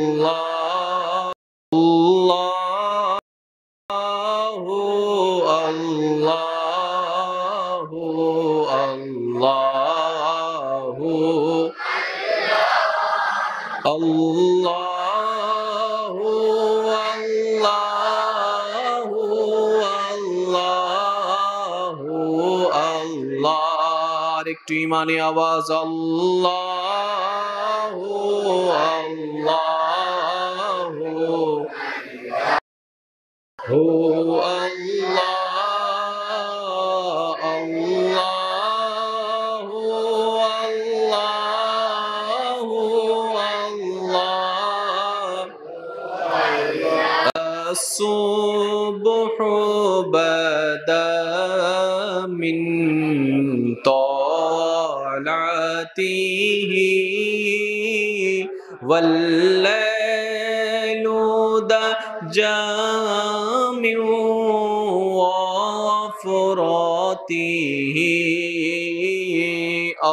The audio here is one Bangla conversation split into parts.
আল্লাহ আল্লাহু আল্লাহু আল্লাহু আল্লাহু আল্লাহু আল্লাহু আল্লাহ। আরেকটু ইমানি আওয়াজ, আল্লাহু আল্লাহু হু আল্লাহ আল্লাহু আল্লাহু আল্লাহ। الصبح بدا من طلعته والليل دجى من وفراته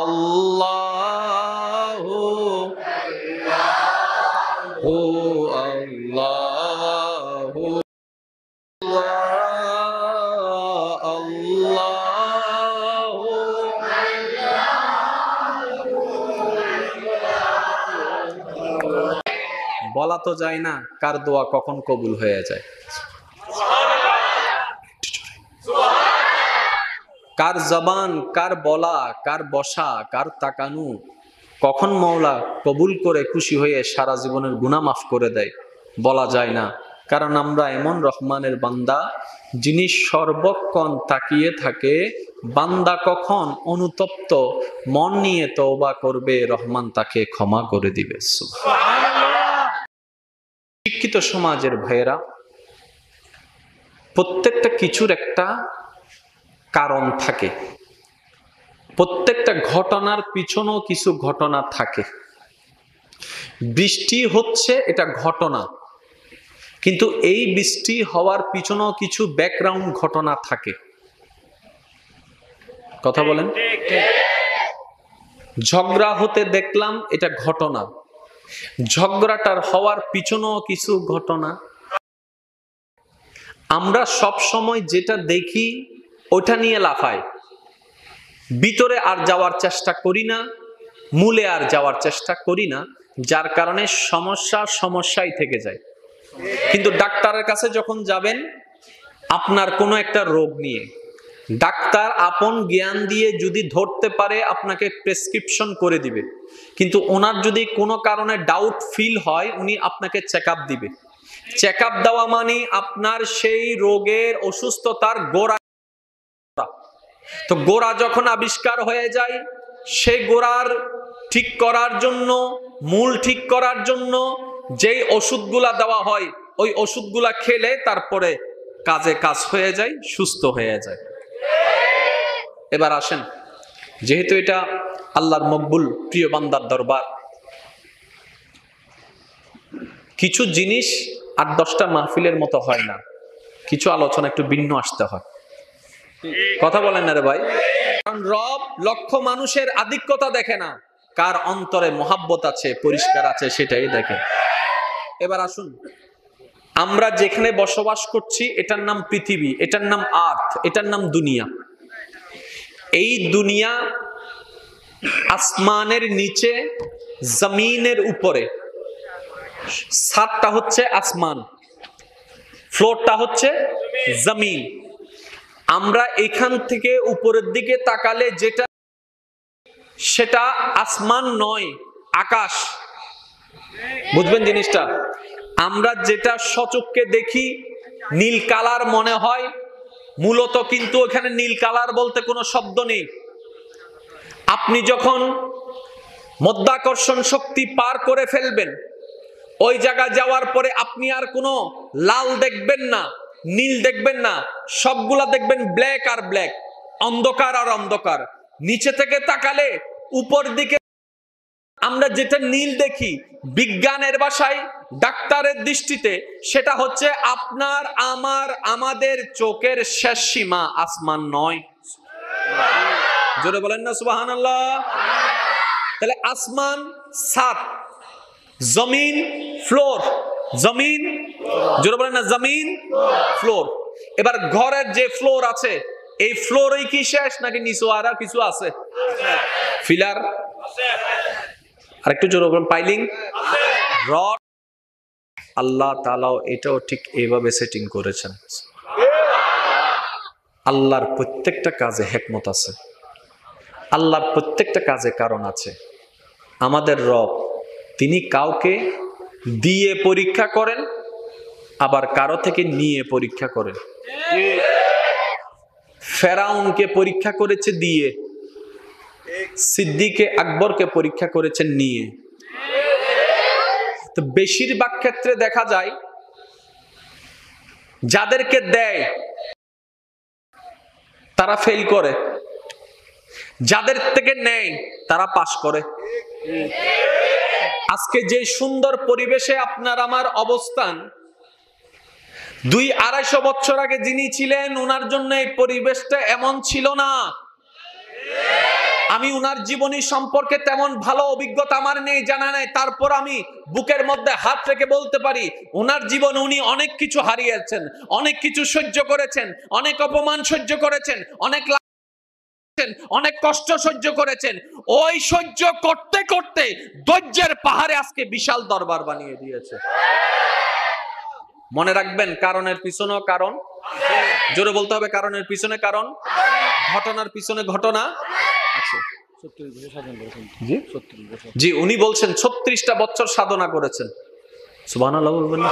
الله الله বলা তো যায় না কার দোয়া কখন কবুল হয়ে যায়, কার জবান, কার বলা, কার বসা, কার তাকানু কখন মওলা কবুল করে খুশি হয়ে সারা জীবনের গুনাহ মাফ করে দেয় বলা যায় না। কারণ আমরা এমন রহমানের বান্দা যিনি সর্বক্ষণ তাকিয়ে থাকে বান্দা কখন অনুতপ্ত মন নিয়ে তওবা করবে, রহমান তাকে ক্ষমা করে দিবে। শিক্ষিত সমাজের ভাইয়েরা, প্রত্যেকটা কিছুর একটা কারণ থাকে, প্রত্যেকটা ঘটনার পিছনেও কিছু ঘটনা থাকে। বৃষ্টি হচ্ছে এটা ঘটনা, কিন্তু এই বৃষ্টি হওয়ার পিছনেও কিছু ব্যাকগ্রাউন্ড ঘটনা থাকে। কথা বলেন। ঝগড়া হতে দেখলাম, এটা ঘটনা, ঝগড়াটার হওয়ার পিছনেও কিছু ঘটনা। আমরা সব সময় যেটা দেখি ওটা নিয়ে লাফাই, ভিতরে আর যাওয়ার চেষ্টা করি না, মূলে আর যাওয়ার চেষ্টা করি না, যার কারণে সমস্যা সমস্যাই থেকে যায়। কিন্তু ডাক্তারের কাছে যখন যাবেন আপনার কোনো একটা রোগ নিয়ে, ডাক্তার আপন জ্ঞান দিয়ে যদি ধরতে পারে আপনাকে প্রেসক্রিপশন করে দিবে, কিন্তু ওনার যদি কোনো কারণে ডাউট ফিল হয় উনি আপনাকে চেক আপ দিবে। চেক আপ দেওয়া মানে আপনার সেই রোগের অসুস্থতার গোড়া। তো গোড়া যখন আবিষ্কার হয়ে যায়, সেই গোড়ার ঠিক করার জন্য, মূল ঠিক করার জন্য যেই ওষুধগুলা দেওয়া হয় ওই ওষুধগুলা খেলে তারপরে কাজে কাজ হয়ে যায়, সুস্থ হয়ে যায়। এবার আসেন, যেহেতু এটা আল্লাহর মকবুল প্রিয় বান্দার দরবার, কিছু জিনিস ৮-১০টা মাহফিলের মতো হয় না, কিছু আলোচনা একটু ভিন্ন আসতে হয়। কথা বলেন না রে ভাই। কারণ রব লক্ষ মানুষের আধিক্যতা দেখে না, কার অন্তরে মোহাব্বত আছে, পরিষ্কার আছে, সেটাই দেখে। এবার আসুন, আমরা যেখানে বসবাস করছি এটার নাম পৃথিবী, এটার নাম আর্থ, এটার নাম দুনিয়া। এই দুনিয়া আসমানের নিচে, জমিনের উপরে। ছাদটা হচ্ছে আসমান, ফ্লোরটা হচ্ছে জমিন। আমরা এখান থেকে উপরের দিকে তাকালে যেটা, সেটা আসমান নয়, আকাশ। বুঝবেন জিনিসটা? আমরা যেটা সচক্ষে দেখি নীল কালার মনে হয়, মূলত কিন্তু এখানে নীল কালার বলতে কোনো শব্দ নেই। আপনি যখন মধ্যাকর্ষণ শক্তি পার করে ফেলবেন, ওই জায়গা যাওয়ার পরে আপনি আর কোনো লাল দেখবেন না, নীল দেখবেন না, সবগুলা দেখবেন ব্ল্যাক আর ব্ল্যাক, অন্ধকার আর অন্ধকার। নিচে থেকে তাকালে উপর দিকে আমরা যেটা নীল দেখি, বিজ্ঞানের ভাষায়, ডাক্তারের দৃষ্টিতে সেটা হচ্ছে আপনার আমার আমাদের চোখের শেষ সীমা, আসমান নয়। জোরে বলেন না সুবহানাল্লাহ। তাহলে আসমান, ছাদ, জমিন ফ্লোর, জমিন, জোরে বলেন না, জমিন ফ্লোর। এবার ঘরের যে ফ্লোর আছে, এই ফ্লোরই কি শেষ নাকি নিচে আর কিছু আছে? ফিলার, আর একটু জোরে বলেন, পাইলিং, রড। আল্লাহ তাআলাও এটাও ঠিক এইভাবে সেটিং করেছেন। আল্লাহর প্রত্যেকটা কাজে হিকমত আছে, আল্লাহর প্রত্যেকটা কাজে কারণ আছে। আমাদের রব তিনি কাউকে দিয়ে পরীক্ষা করেন, আবার কারো থেকে নিয়ে পরীক্ষা করেন। ফেরাউনকে পরীক্ষা করেছে দিয়ে, সিদ্দিকে আকবরকে পরীক্ষা করেছেন নিয়ে। তো বেশিরভাগ ক্ষেত্রে দেখা যায় যাদেরকে দেয় তারা ফেল করে, যাদের থেকে নেয় তারা পাস করে। আজকে যে সুন্দর পরিবেশে আপনার আমার অবস্থান, 200-250 বছর আগে যিনি ছিলেন ওনার জন্য এই পরিবেশটা এমন ছিল না। আমি উনার জীবনী সম্পর্কে তেমন ভালো অভিজ্ঞতা আমার নেই, জানা নেই, তারপর আমি বুকের মধ্যে হাত রেখে বলতে পারি ওনার জীবনে উনি অনেক কিছু হারিয়েছেন, অনেক কিছু সহ্য করেছেন, অনেক অপমান সহ্য করেছেন, অনেক কষ্ট সহ্য করেছেন। ওই সহ্য করতে করতে ধৈর্যের পাহাড়ে আজকে বিশাল দরবার বানিয়ে দিয়েছে। মনে রাখবেন, কারণের পিছনেও কারণ, জোরে বলতে হবে, কারণের পিছনে কারণ, ঘটনার পিছনে ঘটনা আছে। জি, উনি বলছেন 36টা বছর সাধনা করেছেন। সুবহানাল্লাহ বলবেন না,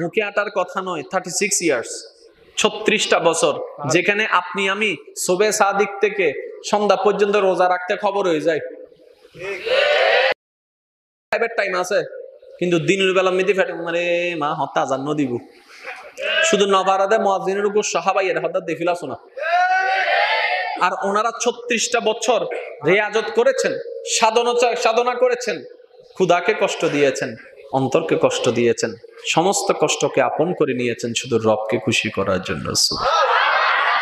মুখে আটার কথা নয়, 36 ইয়ার্স, 36টা বছর, যেখানে আপনি আমি সুবে সাদিক থেকে সন্ধ্যা পর্যন্ত রোজা রাখতে খবর হয়ে যায়। টাইম আছে, কিন্তু দিনের বেলা মেদি ফেটে মানে মা হত্যা জান্ন দিব, শুধু নবারাদে মুয়াজ্জিনের উপর সাহাবাইয়ের হত্যা দেখিলা শোনা। আর ওনারা 36টা বছর রিয়াজত করেছেন, সাধনা করেছেন, খুদাকে কষ্ট দিয়েছেন, অন্তরকে কষ্ট দিয়েছেন, সমস্ত কষ্টকে আপন করে নিয়েছেন শুধু রবকে খুশি করার জন্য।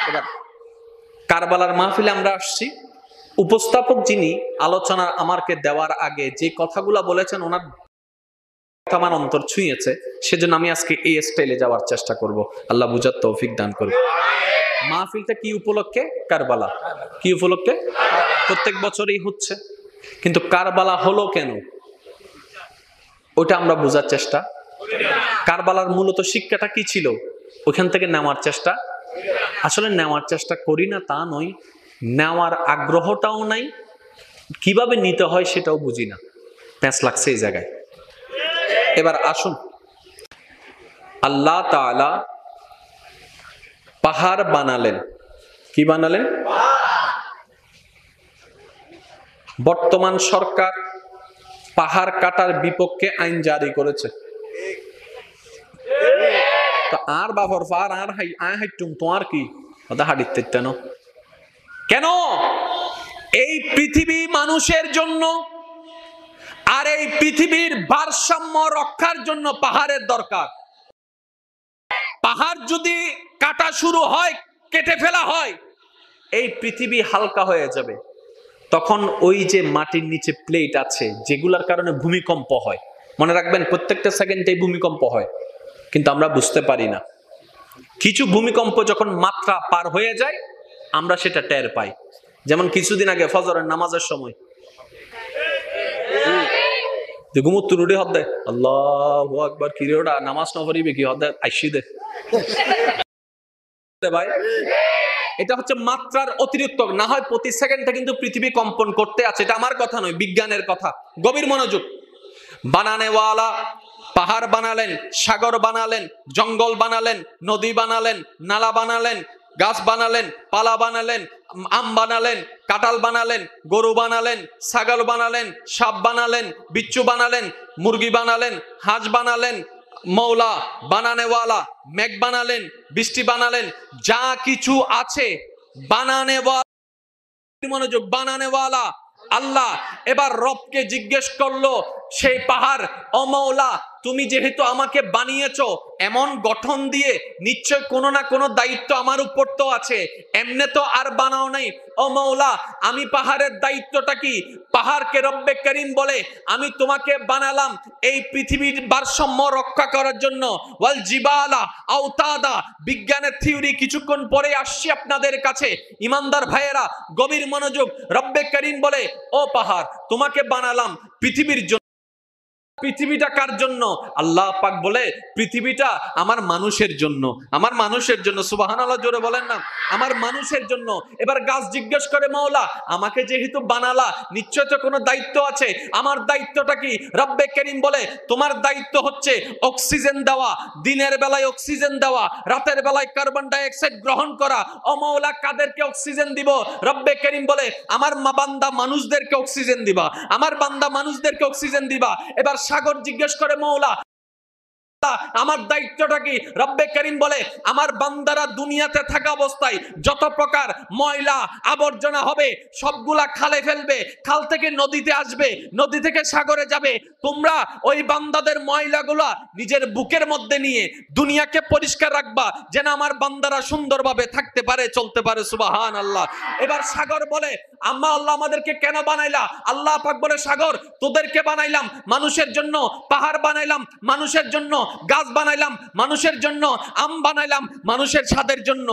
এবার কারবালার মাহফিলে আমরা আসছি, উপস্থাপক যিনি আলোচনা আমাকে দেওয়ার আগে যে কথাগুলা বলেছেন ওনার আমার অন্তর ছুঁয়েছে, সেজন্য আমি আজকে এই স্টাইলে যাওয়ার চেষ্টা করব। আল্লাহ বুঝার তৌফিক দান করবে। মাহফিলটা কি উপলক্ষে? কারবালা। কি উপলক্ষে? প্রত্যেক বছরই হচ্ছে, কিন্তু কারবালা হলো কেন ওটা আমরা বোঝার চেষ্টা। কারবালার মূলত শিক্ষাটা কি ছিল ওখান থেকে নেওয়ার চেষ্টা, আসলে নেওয়ার চেষ্টা করি না তা নয়, নেওয়ার আগ্রহটাও নাই, কিভাবে নিতে হয় সেটাও বুঝি না, প্যাঁচ লাগছে এই জায়গায়। এবার আসুন, আল্লাহ তাআলা পাহাড় বানালেন। কি বানালেন? বর্তমান সরকার পাহাড় কাটার বিপক্ষে আইন জারি করেছে। তো আর বাবর ফার আর হাই হাইটুম তোমার কি ওটা হাডিতে কেন? এই পৃথিবী মানুষের জন্য, আর এই পৃথিবীর ভারসাম্য রক্ষার জন্য পাহাড়ের দরকার। পাহাড় যদি কাটা শুরু হয়, কেটে ফেলা হয়, এই পৃথিবী হালকা হয়ে যাবে। তখন ওই যে মাটির নিচে প্লেট আছে যেগুলোর কারণে ভূমিকম্প হয়, মনে রাখবেন প্রত্যেকটা সেকেন্ডে ভূমিকম্প হয়, কিন্তু আমরা বুঝতে পারি না। কিছু ভূমিকম্প যখন মাত্রা পার হয়ে যায় আমরা সেটা টের পাই। যেমন কিছুদিন আগে ফজরের নামাজের সময় ঘুমুত্তুরুডি হদ্দে আল্লাহু আকবার, কি রে ওটা নামাজ না পড়িবে কি হদ্দে আইসি দে ভাই। এটা হচ্ছে মাত্রার অতিরিক্ত, না হয় প্রতি সেকেন্ডে কিন্তু পৃথিবী কম্পন করতে আছে। এটা আমার কথা নয়, বিজ্ঞানের কথা। গভীর মনোযোগ। বানানেওয়ালা পাহাড় বানালেন, সাগর বানালেন, জঙ্গল বানালেন, নদী বানালেন, নালা বানালেন, গাছ বানালেন, পালা বানালেন, আম বানালেন, কাঁঠাল বানালেন, গরু বানালেন, ছাগল বানালেন, সাপ বানালেন, বিচ্ছু বানালেন, মুরগি বানালেন, হাঁস বানালেন, মৌলা বানানেওয়ালা, মেঘ বানালেন, বৃষ্টি বানালেন, যা কিছু আছে বানানেওয়ালা, মনোযোগ, বানানেওয়ালা আল্লাহ। এবার রবকে জিজ্ঞেস করলো সেই পাহাড়, ও মৌলা তুমি যেহেতু আমাকে বানিয়েছো এমন গঠন দিয়ে, নিশ্চয় কোনো না কোনো দায়িত্ব আমার উপর তো আছে, এমনে তো আর বানাও নাই। ও মওলা, আমি পাহাড়ের দায়িত্বটা কি? পাহাড়কে রব্বে করিম বলে, আমি তোমাকে বানালাম এই পৃথিবীর ভারসাম্য রক্ষা করার জন্য। ওয়াল জিবালা আওতাদা, বিজ্ঞানের থিওরি কিছুক্ষণ পরে আসছি আপনাদের কাছে। ইমানদার ভাইয়েরা গভীর মনোযোগ। রব্বে করিম বলে, ও পাহাড়, তোমাকে বানালাম পৃথিবীর জন্য। পৃথিবীটা কার জন্য? আল্লাহ পাক বলে, পৃথিবীটা আমার মানুষের জন্য। আমার মানুষের জন্য। সুবহানাল্লাহ, জোরে বলেন না, আমার মানুষের জন্য। এবার গাছ জিজ্ঞেস করে, মওলা, আমাকে যেহেতু বানালা, নিশ্চয় তো কোনো দায়িত্ব আছে। আমার দায়িত্বটা কি? রব্বে করিম বলে, তোমার দায়িত্ব হচ্ছে অক্সিজেন দেওয়া, দিনের বেলায় অক্সিজেন দেওয়া, রাতের বেলায় কার্বন ডাই অক্সাইড গ্রহণ করা। ও মওলা, কাদেরকে অক্সিজেন দিব? রব্বে করিম বলে, আমার বান্দা মানুষদেরকে অক্সিজেন দিবা, আমার বান্দা মানুষদেরকে অক্সিজেন দিবা। এবার সাগর জিজ্ঞেস করে, মওলা, আমার দায়িত্বটা কি? রব্বে করিম বলে, আমার বান্দারা দুনিয়াতে থাকা অবস্থায় যত প্রকার ময়লা আবর্জনা হবে সবগুলা খালে ফেলবে, খাল থেকে নদীতে আসবে, নদী থেকে সাগরে যাবে। তোমরা ওই বান্দাদের ময়লাগুলা নিজের বুকের মধ্যে নিয়ে দুনিয়াকে পরিষ্কার রাখবা, যেন আমার বান্দারা সুন্দরভাবে থাকতে পারে, চলতে পারে। সুবহানাল্লাহ। এবার সাগর বলে, আল্লাহ আমাদেরকে কেন বানাইলা? আল্লাহ পাক বলে, সাগর, তোদেরকে বানাইলাম মানুষের জন্য, পাহাড় বানাইলাম মানুষের জন্য, গাছ বানাইলাম মানুষের জন্য, আম বানাইলাম মানুষের স্বাদের জন্য,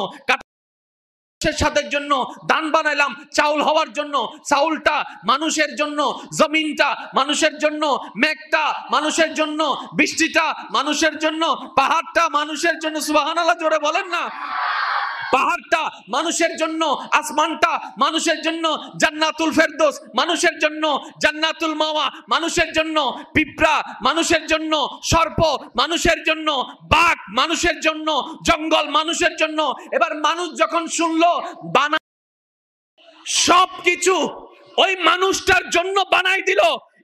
মানুষের স্বাদের জন্য, ধান বানাইলাম চাউল হওয়ার জন্য, চাউলটা মানুষের জন্য, জমিনটা মানুষের জন্য, মেঘটা মানুষের জন্য, বৃষ্টিটা মানুষের জন্য, পাহাড়টা মানুষের জন্য। সুবহানাল্লাহ, জোরে বলেন না। পাহাড়টা মানুষের জন্য, আসমানটা মানুষের জন্য, জান্নাতুল ফেরদৌস মানুষের জন্য, জান্নাতুল মাওয়া মানুষের জন্য, পিঁপড়া মানুষের জন্য, সর্প মানুষের জন্য, বাঘ মানুষের জন্য, জঙ্গল মানুষের জন্য। এবার মানুষ যখন শুনলো বানা সবকিছু ওই মানুষটার জন্য বানাই দিল,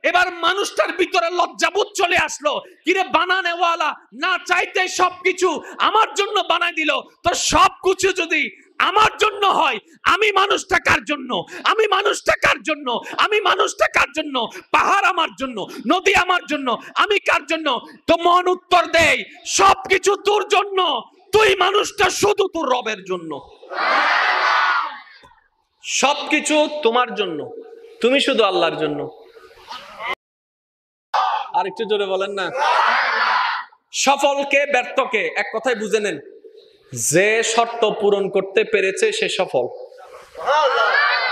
এবার মানুষটার ভিতরে লজ্জাবোধ চলে আসলো। কিরে বানানেওয়ালা না চাইতে সবকিছু আমার জন্য বানাই দিল, তো সবকিছু যদি আমার জন্য হয়, আমি মানুষটা কার জন্য? আমি মানুষটা কার জন্য? আমি মানুষটা কার জন্য? পাহাড় আমার জন্য, নদী আমার জন্য, আমি কার জন্য? তো মন উত্তর দেয়, সবকিছু তোর জন্য, তুই মানুষটা শুধু তোর রবের জন্য। সবকিছু তোমার জন্য, তুমি শুধু আল্লাহর জন্য। আর একটু জোরে বলেন না। সফলকে ব্যর্থকে এক কথায় বুঝে নেন, যে শর্ত পূরণ করতে পেরেছে সে সফল।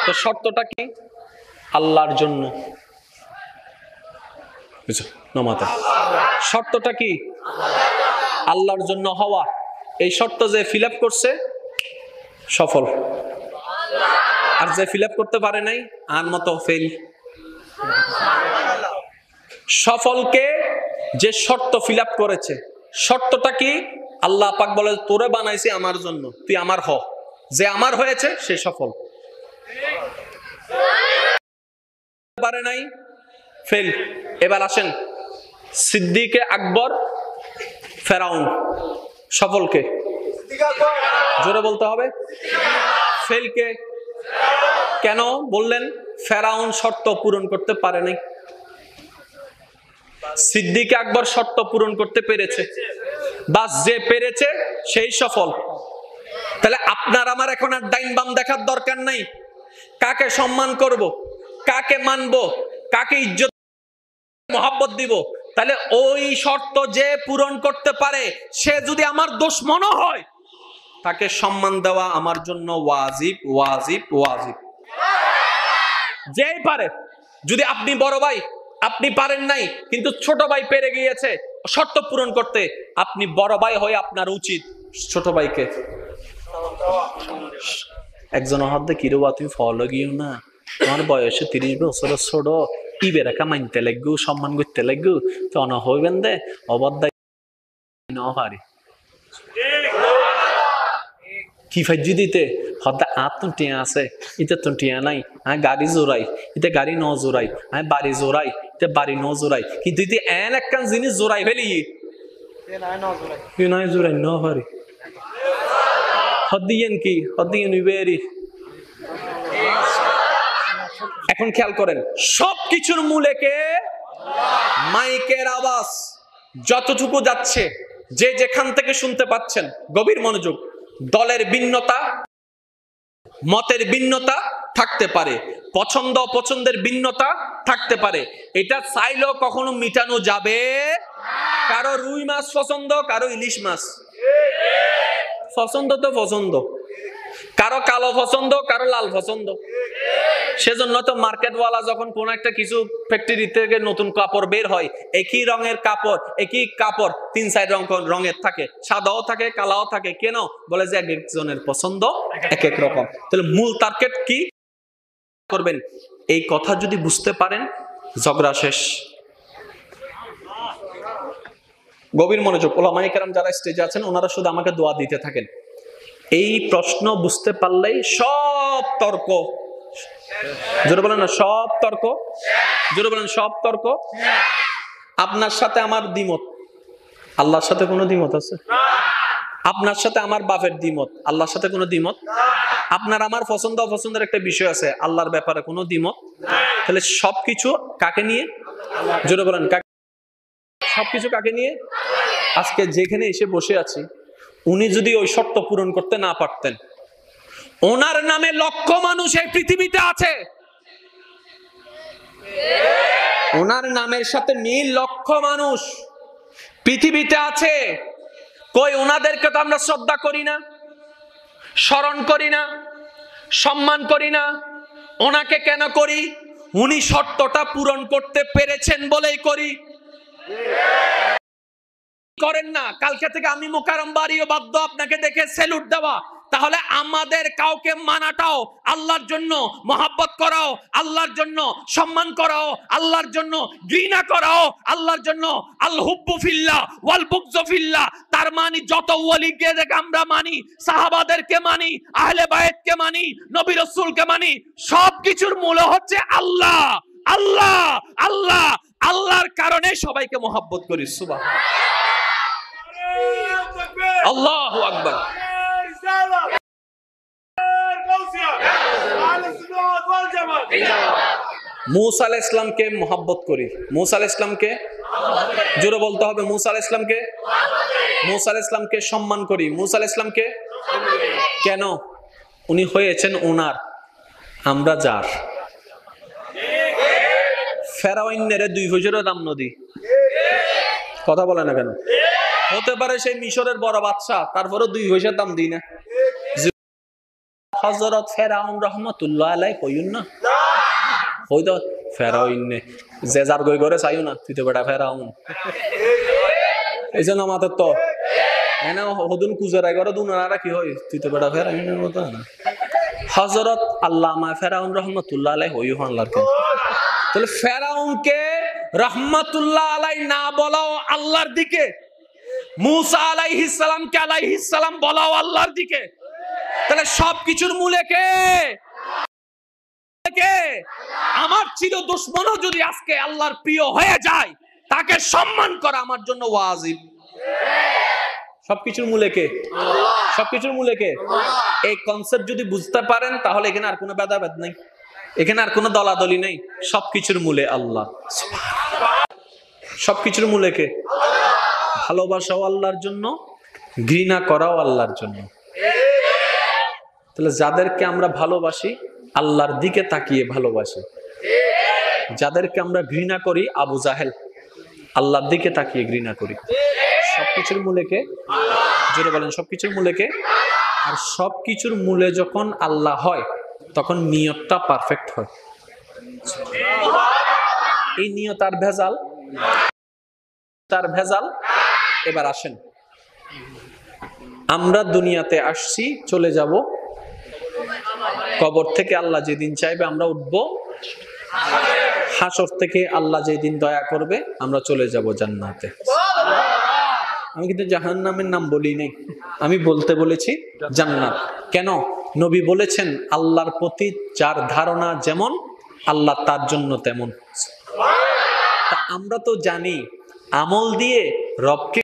তো শর্তটা কি? আল্লাহর জন্য। শর্তটা কি? আল্লাহর জন্য হওয়া। এই শর্ত যে ফিল আপ করছে সফল, আর যে ফিল আপ করতে পারে নাই আর মতো ফেল। সফলকে যে শর্ত ফিল আপ করেছে, শর্তটা কি? আল্লাহ পাক বলে, তোরে বানাইছি আমার জন্য, তুই আমার হ। যে আমার হয়েছে সে সফল, পারে নাই ফেল। এবার আসেন সিদ্দিকে আকবর, ফেরাউন। সফলকে জোরে বলতে হবে। ফেলকে কেন বললেন? ফেরাউন শর্ত পূরণ করতে পারে নাই, সিদ্দিক আকবর শর্ত পূরণ করতে পেরেছে। বাস, যে পেরেছে সেই সফল। তাহলে আপনার আমার এখন আর ডাইন বাম দেখার দরকার নাই। কাকে সম্মান করব, কাকে মানব, কাকে ইজ্জত মহব্বত দিব, তাহলে ওই শর্ত যে পূরণ করতে পারে সে যদি আমার দুশমন হয়, তাকে সম্মান দেওয়া আমার জন্য ওয়াজিব, ওয়াজিব, ওয়াজিব। যেই পারে। যদি আপনি বড় ভাই, আপনি পারেন নাই কিন্তু ছোট ভাই পেরে গিয়েছে শর্ত পূরণ করতে, আপনি বড় ভাই হয়ে আপনার উচিত ছোট ভাইকে একজন হাতে কিরবা তুমি ফলো গিয়েও না, তোমার বয়সে 30 বছর ছোট, কি বেড়াকা মানতে লাগবো, সম্মান করতে লাগবো, তো অন হইবেন দে অবদায় পারি কি ফাইজি দিতে হতে আত টিয়া আছে, ইতে তো টিয়া নাই, আমি গাড়ি জোড়াই, ইতে গাড়ি ন জোড়াই, আমি বাড়ি জোড়াই, ইতে বাড়ি ন জোড়াই, কিন্তু ইতে এন একখান জিনিস জোড়াই ফেলি নাই জোড়াই ন পারি হদিয়েন কি হদিয়েন ইবেরি। এখন খেয়াল করেন, সবকিছুর মূলে কে? মাইকের আওয়াজ। যতটুকু যাচ্ছে, যে যেখান থেকে শুনতে পাচ্ছেন, গভীর মনোযোগ। দলের ভিন্নতা, মতের ভিন্নতা থাকতে পারে, পছন্দ অপছন্দের ভিন্নতা থাকতে পারে, এটা চাইলেও কখনো মিটানো যাবে। কারো রুই মাছ পছন্দ, কারো ইলিশ মাছ পছন্দ, তো পছন্দ, কারো কালো পছন্দ, কারো লাল পছন্দ। সেজন্য তো মার্কেটওয়ালা যখন কোন একটা কিছু ফ্যাক্টরি থেকে নতুন কাপড় বের হয়, একই রঙের কাপড়, একই কাপড় 3-4 রঙের থাকে, সাদাও থাকে, কালাও থাকে। কেন? বলে যে এক একজনের পছন্দ এক এক রকম। তাহলে মূল টার্গেট কি করবেন, এই কথা যদি বুঝতে পারেন, ঝগড়া শেষ। গভীর মনোযোগ। ওলামায়ে কেরাম যারা স্টেজে আছেন ওনারা শুধু আমাকে দোয়া দিতে থাকেন। এই প্রশ্ন বুঝতে পারলেই সব তর্ক, জোরে বলেন না, সব তর্ক, জোরে বলেন সব তর্ক। আপনার সাথে আমার দ্বিমত, আল্লাহর সাথে কোনো দ্বিমত আছে? আপনার সাথে আমার বাপের দ্বিমত, আল্লাহর সাথে কোনো দ্বিমত? আপনার আমার পছন্দ অপছন্দের একটা বিষয় আছে, আল্লাহর ব্যাপারে কোনো দ্বিমত? তাহলে সবকিছু কাকে নিয়ে? জোরে বলেন সবকিছু কাকে নিয়ে? আজকে যেখানে এসে বসে আছি, উনি যদি ওই শর্ত পূরণ করতে না পারতেন, ওনার নামে লক্ষ মানুষ এই পৃথিবীতে আছে, ওনার নামের সাথে মিল লক্ষ মানুষ পৃথিবীতে আছে, কই ওনাদেরকে তো আমরা শ্রদ্ধা করি না, স্মরণ করি না, সম্মান করি না। ওনাকে কেন করি? উনি শর্তটা পূরণ করতে পেরেছেন বলেই করি। করেন না, কালকে থেকে আমি মোকাররম বাড়িও বাধ্য আপনাকে দেখে স্যালুট দেওয়া। তাহলে আমাদের কাউকে মানাটাও আল্লাহর জন্য, মহাব্বত করাও আল্লাহর জন্য, সম্মান করাও আল্লাহর জন্য, ঘৃণা করাও আল্লাহর জন্য। আল হুব্বু ফিল্লাহ ওয়াল বুগযু ফিল্লাহ, তার মানে যত ওয়ালিকে আমরা মানি, সাহাবাদেরকে মানি, আহলে বায়তকে মানি, নবী রাসূলকে মানি, সবকিছুর মূল হচ্ছে আল্লাহ। আল্লাহ আল্লাহ আল্লাহর কারণে সবাইকে মহাব্বত করি। সুবহানাল্লাহ, আল্লাহু আকবার। মুসা আলাইহিস সালামকে মহব্বত করি, মুসা আলাইহিস সালামকে, জোরে বলতে হবে, মুসা আলাইহিস সালামকে, মুসা আলাইহিস সালামকে সম্মান করি, মুসা আলাইহিস সালামকে। কেন? উনি হয়েছেন ওনার, আমরা যার। ফেরাউনের 2 বছরের দাম নদী, কথা বলে না কেন? হতে পারে সেই মিশরের বড় বাদশা, তারপরে 2 পয়সার দাম দিই না। হযরত ফেরাউন রহমাতুল্লাহ আলাইহি কইুন না, কই দাও ফেরাউন যে যার গই করে চাইও না, তুই তো বেটা ফেরাউন। এই যে নামাতে তো এনে হদুন কুজারা করে দুনারা কি হয়, তুই তো বেটা ফেরাউনের মতো না। হযরত আল্লামা ফেরাউন রহমাতুল্লাহ আলাইহি হই আল্লাহর কেন? তাহলে ফেরাউনকে রহমাতুল্লাহ আলাইহি না বলাও আল্লাহর দিকে, মুসা আলাইহিস সালামকে আলাইহিস সালাম বলাও আল্লাহর দিকে। তাহলে সবকিছুর মূলে কে? আমার চির দুশমনও যদি আজকে আল্লাহর প্রিয় হয়ে যায়, তাকে সম্মান করা আমার জন্য ওয়াজিব। সবকিছুর মূলে কে? সবকিছুর মূলে কে? এই কনসেপ্ট যদি বুঝতে পারেন, তাহলে এখানে আর কোনো ভেদাভেদ নেই, এখানে আর কোনো দলাদলি নেই। সবকিছুর মূলে আল্লাহ। সবকিছুর মূলে কে? ভালোবাসাও আল্লাহর জন্য, ঘৃণা করাও আল্লাহর জন্য। তাহলে যাদেরকে আমরা ভালোবাসি, আল্লাহর দিকে তাকিয়ে ভালোবাসি। যাদেরকে আমরা ঘৃণা করি, আবু জাহেল, আল্লাহর দিকে তাকিয়ে ঘৃণা করি। সবকিছুর মূলে কে? জোরে বলেন, সবকিছুর মূলে কে? আর সবকিছুর মূলে যখন আল্লাহ হয়, তখন নিয়তটা পারফেক্ট হয়। এই নিয়ত আর ভেজাল, তার ভেজাল। এবার আসেন, আমরা দুনিয়াতে আসছি, চলে যাব, কবর থেকে আল্লাহ যেদিন চাইবে আমরা উঠব, হাসর থেকে আল্লাহ যেদিন দয়া করবে আমরা চলে যাব জান্নাতে। আমি কিন্তু জাহান্নামের নাম বলি নাই, আমি বলতে বলেছি জান্নাত। কেন? নবী বলেছেন আল্লাহর প্রতি যার ধারণা যেমন, আল্লাহ তার জন্য তেমন। তা আমরা তো জানি আমল দিয়ে রবকে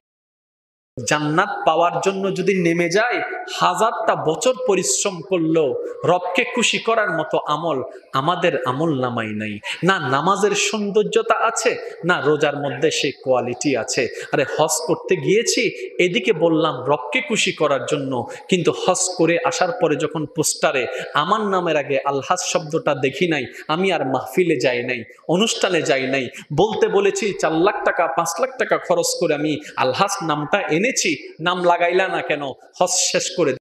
জান্নাত পাওয়ার জন্য যদি নেমে যায়, হাজারটা বছর পরিশ্রম করলেও রবকে খুশি করার মতো আমল আমাদের আমল নামাই নাই। না নামাজের সৌন্দর্যতা আছে, না রোজার মধ্যে সেই কোয়ালিটি আছে। আরে হজ করতে গিয়েছি, এদিকে বললাম রবকে খুশি করার জন্য, কিন্তু হজ করে আসার পরে যখন পোস্টারে আমার নামের আগে আলহাজ শব্দটা দেখি নাই, আমি আর মাহফিলে যাই নাই, অনুষ্ঠানে যাই নাই। বলতে বলেছি 4 লাখ টাকা 5 লাখ টাকা খরচ করে আমি আলহাজ নামটা এনেছি, নাম লাগাইলা না কেন? হজ শেষ করে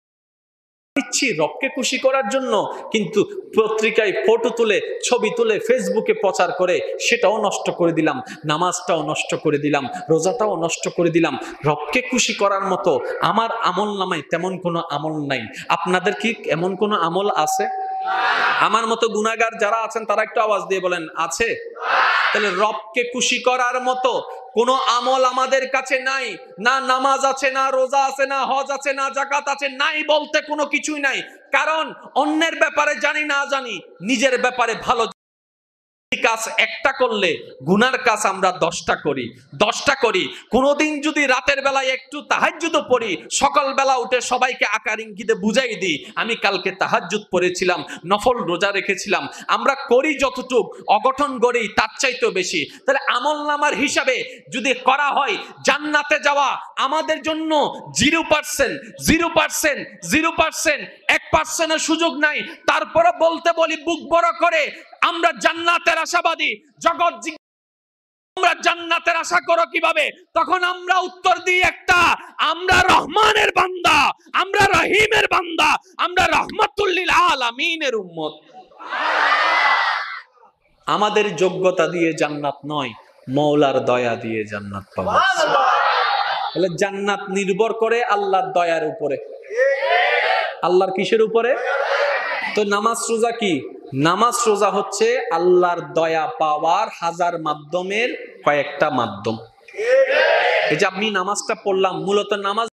দিচ্ছি রবকে খুশি করার জন্য, কিন্তু পত্রিকায় ফটো তুলে ছবি তুলে ফেসবুকে প্রচার করে সেটাও নষ্ট করে দিলাম, নামাজটাও নষ্ট করে দিলাম, রোজাটাও নষ্ট করে দিলাম। রবকে খুশি করার মতো আমার আমল নামায় তেমন কোনো আমল নাই। আপনাদের কি এমন কোনো আমল আছে? আমার মতো গুনাহগার যারা আছেন তারা একটু আওয়াজ দিয়ে বলেন, আছে? তাহলে রবকে খুশি করার মতো কোনো আমল আমাদের কাছে নাই। না নামাজ আছে, না রোজা আছে, না হজ আছে, না যাকাত আছে, নাই বলতে কোনো কিছুই নাই। কারণ অন্যের ব্যাপারে জানি না জানি, নিজের ব্যাপারে ভালো কাজ একটা করলে গুনার কাজ আমরা 10টা করি। কোনোদিন যদি রাতের বেলায় একটু তাহাজ্জুদ পড়ি, সকালবেলা উঠে সবাইকে আকার ইঙ্গিতে বুঝাই দিই আমি কালকে তাহাজ্জুদ পড়েছিলাম, নফল রোজা রেখেছিলাম, আমরা করি যতটুক, অঘটন করি তার চাইতেও বেশি। তাহলে আমল নামার হিসাবে যদি করা হয়, জান্নাতে যাওয়া আমাদের জন্য 0%, 1%-এর সুযোগ নাই। তারপরে বলতে বলি বুক বড় করে, আমরা জান্নাতের আশাবাদী। জগৎ আমরা জান্নাতের আশা করো কিভাবে? তখন আমরা উত্তর দিই একটা, আমরা রহমানের বান্দা, আমরা রহিমের বান্দা, আমরা রহমাতুল লিল আলামিনের উম্মত। আমাদের যোগ্যতা দিয়ে জান্নাত নয়, মওলার দয়া দিয়ে জান্নাত পাবো। তাহলে জান্নাত নির্ভর করে আল্লাহর দয়ার উপরে। আল্লাহর কিসের উপরে? তো নামাজ রোজা কি? নামাজ রোজা হচ্ছে আল্লাহর দয়া পাওয়ার হাজার মাধ্যমের কয়েকটা মাধ্যম। এই যে আপনি নামাজটা পড়লাম, মূলত নামাজ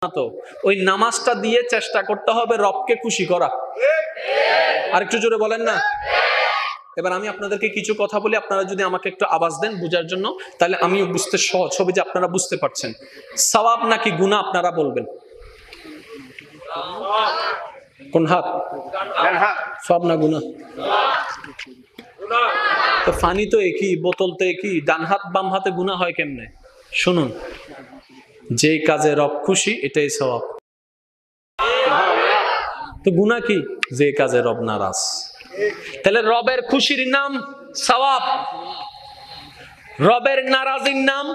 তো ওই নামাজটা দিয়ে চেষ্টা করতে হবে রবকে খুশি করা। আর একটু জোরে বলেন না। এবার আমি আপনাদেরকে কিছু কথা বলি, আপনারা যদি আমাকে একটু আওয়াজ দেন বোঝার জন্য, তাহলে আমিও বুঝতে সহজ হবে যে আপনারা বুঝতে পারছেন। সওয়াব নাকি গুনাহ আপনারা বলবেন। কোন হাত? সব না গুনাহ? তো পানি তো একই, বোতল তো একই, ডান হাত বাম হাতে গুনাহ হয় কেমনে? শুনুন, যে কাজে রব খুশি এটাই সওয়াব। তো গুনাহ কি? যে কাজে রব নারাজ। তাহলে রবের খুশির নাম সওয়াব, রবের নারাজির নাম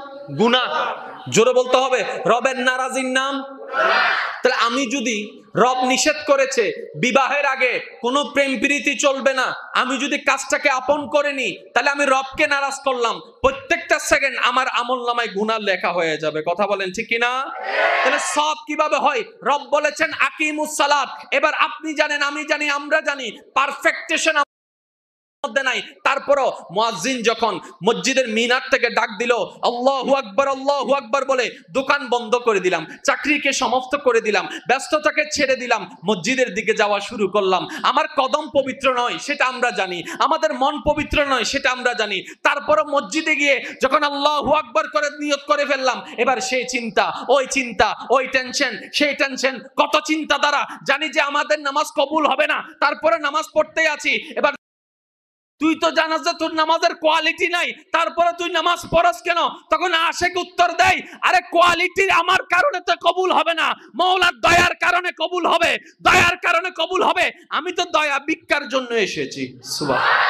গুনাহ। জোরে বলতে হবে, রবের নারাজির নাম। তাহলে আমি যদি রব নিষেধ করেছে বিবাহের আগে কোনো প্রেম প্রীতি চলবে না, আমি যদি কাজটাকে আপন করে নি, তাহলে আমি রবকে নারাজ করলাম। প্রত্যেকটা সেকেন্ড আমার আমলনামায় গুনাহ লেখা হয়ে যাবে। কথা বলেন ঠিক কিনা? তাহলে সওয়াব কিভাবে হয়? রব বলেছেন আকিমুস সালাত। এবার আপনি জানেন, আমি জানি, আমরা জানি, পারফেকশন মধ্যে নাই। তারপরও মুয়াজ্জিন যখন মসজিদের মিনার থেকে ডাক দিল আল্লাহু আকবার বলে, দোকান বন্ধ করে দিলাম, চাকরিকে সমাপ্ত করে দিলাম, ব্যস্ততাকে ছেড়ে দিলাম, মসজিদের দিকে যাওয়া শুরু করলাম। আমার কদম পবিত্র নয় সেটা আমরা জানি, আমাদের মন পবিত্র নয় সেটা আমরা জানি। তারপরও মসজিদে গিয়ে যখন আল্লাহু আকবার করে নিয়ত করে ফেললাম, এবার সেই চিন্তা, ওই টেনশন, সেই টেনশন, কত চিন্তা দ্বারা জানি যে আমাদের নামাজ কবুল হবে না, তারপরে নামাজ পড়তেই আছি। এবার তুই তো জানাস যে তোর নামাজের কোয়ালিটি নাই, তারপরে তুই নামাজ পড়াস কেন? তখন আশেক উত্তর দেয়, আরে কোয়ালিটি আমার কারণে তো কবুল হবে না, মওলার দয়ার কারণে কবুল হবে, দয়ার কারণে কবুল হবে। আমি তো দয়া ভিক্ষার জন্য এসেছি। সুবহানাল্লাহ।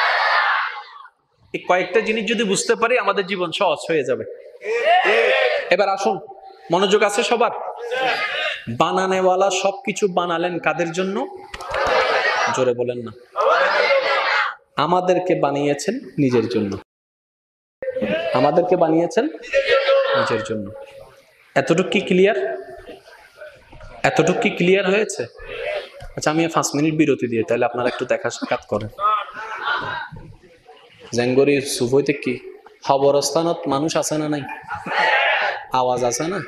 এই কয়েকটা জিনিস যদি বুঝতে পারি আমাদের জীবন সহজ হয়ে যাবে। এবার আসুন, মনোযোগ আছে সবার? বানানেওয়ালা সবকিছু বানালেন কাদের জন্য? জোরে বলেন না। আমাদেরকে বানিয়েছেন নিজের জন্য। আমাদেরকে বানিয়েছেন নিজের জন্য। এতটুকু কি ক্লিয়ার? এতটুকু কি ক্লিয়ার হয়েছে? আচ্ছা, আমি 5 মিনিট বিরতি দিয়ে তাহলে আপনারা একটু দেখা সাক্ষাৎ করেন। জেঙ্গরি সুবইতে কি খবরস্থানত মানুষ আছে না নাই? আওয়াজ আছে না?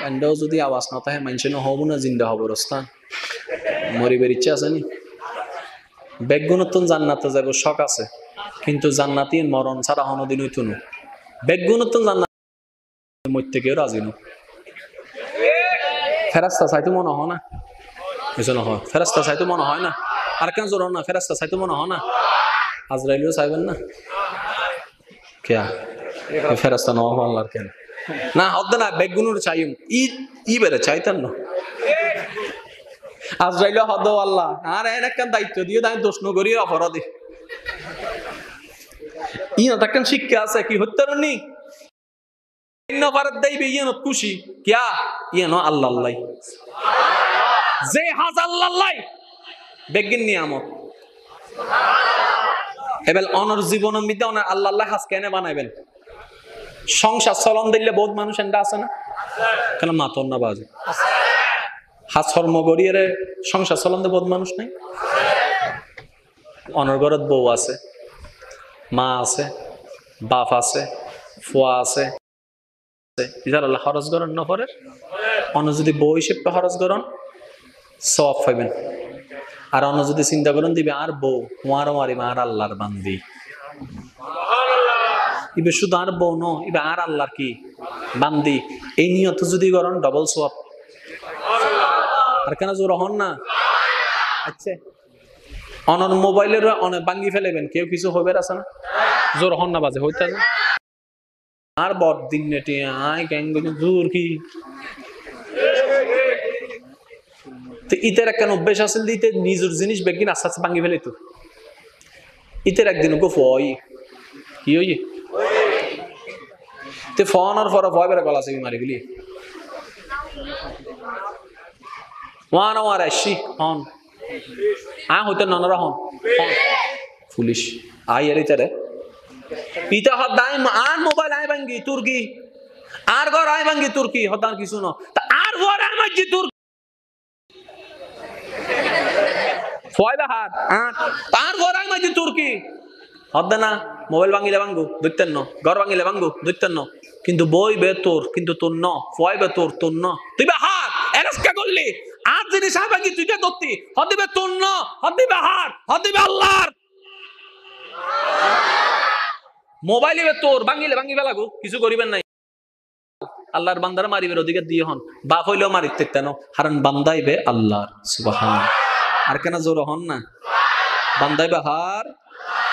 এন্ডও যদি আওয়াজ না থাকে মানুষ হব না, জিন্দা খবরস্থান মরিবের ইচ্ছা আছে নি? বেগুনতন জান্নাতে যাব শখ আছে, কিন্তু জান্নাতি মরণ ছাড়া কোনোদিন হইতো না। বেগুনতন জান্নাত মরতে কেউ রাজি না। ফেরাস্তা চাইতো মনে হয় না, কিছু না হয় ফেরাস্তা চাইতো মনে হয় না, আর কেন জোর না ফেরাস্তা চাইতো মনে হয় না, আজরাইলও চাইবেন না কে ফেরাস্তা নওয়া আল্লাহর কেন না হদ্দ না বেগুনুর চাইম ই বেড়ে চাইতেন না আজরাইলও হদ আল্লাহ আর এর একটা দায়িত্ব দিয়ে তাই দোষ নগরীর অপরাধী ইয়ে তাকেন শিক্ষা আছে কি হত্যা নি খুশি কিয়া ইয়েন আল্লাহ আল্লাহ যে হাজ আল্লাহ বেগিন নিয়ামত এবার অনর জীবনের মধ্যে অনার আল্লাহ আল্লাহ হাজ কেন বানাইবেন সংসার চলন দিলে বহুত মানুষ এন্ডা আছে না কেন মাতন না বাজে হাজ হর্ম গড়িয়ে সংসার চলন দিয়ে বহুত মানুষ নাই অনর ঘরত বউ আছে মা আছে বাপ আছে ফুয়া আছে আল্লাহ খরচ করেন নফরের অন্য যদি বউ হিসেবে খরচ করেন সওয়াব পাইবেন আর অন্য যদি চিন্তা করেন দিবে আর বউ মারো মারি আর আল্লাহর বান্দি ইবে শুধু আর বউ ন ইবে আর আল্লাহর কি বান্দি এই নিয়ত যদি করেন ডবল সওয়াব আর কেন জোর হন না আচ্ছা অনর মোবাইলের অনেক ভাঙ্গি ফেলেবেন কেউ কিছু হবে আছে না জোর হন না বাজে হইতে না আর বড় দিন নেটে আয় গ্যাং জোর কি ইতের একটা অভ্যেস আছে দিতে নিজের জিনিস বেগিন আস্তে আস্তে ভাঙ্গি ফেলে তো ইতের একদিন গো ফই কি হই তে ফোন আর ফর ভয় বেড়ে গলা মারি গেলি ওয়ান আর আসি হন হইতে ননরা হন পুলিশ আই এর ইতারে পিতা হদাই আর মোবাইল আই ভাঙ্গি তুর্কি আর ঘর আই ভাঙ্গি তুর্কি হদার কিছু ন তা আর ঘর আই ভাঙ্গি তুর্কি ফয়দা হাত আর ঘর আই ভাঙ্গি তুর্কি হদা না মোবাইল ভাঙ্গিলে ভাঙ্গু দুইতেন ন ঘর ভাঙ্গিলে ভাঙ্গু দুইতেন ন কিন্তু বই বে তোর কিন্তু তোর ন ফয় বে তোর ন তুই বে হাত এরসকা করলি আর জিনিস আই ভাঙ্গি তুই কে দত্তি হদিবে তোর ন হদিবে হাত হদিবে আল্লাহর মোবাইলে তোর ভাঙ্গিলে ভাঙ্গি ফেলাগো কিছু করিবেন নাই আল্লাহর বান্দারা মারিবের অধিকার দিয়ে হন বাপ হইলেও মারিতে তেন হারান বান্দাইবে আল্লাহর সুবহান আর কেন জোর হন না বান্দাইবে হার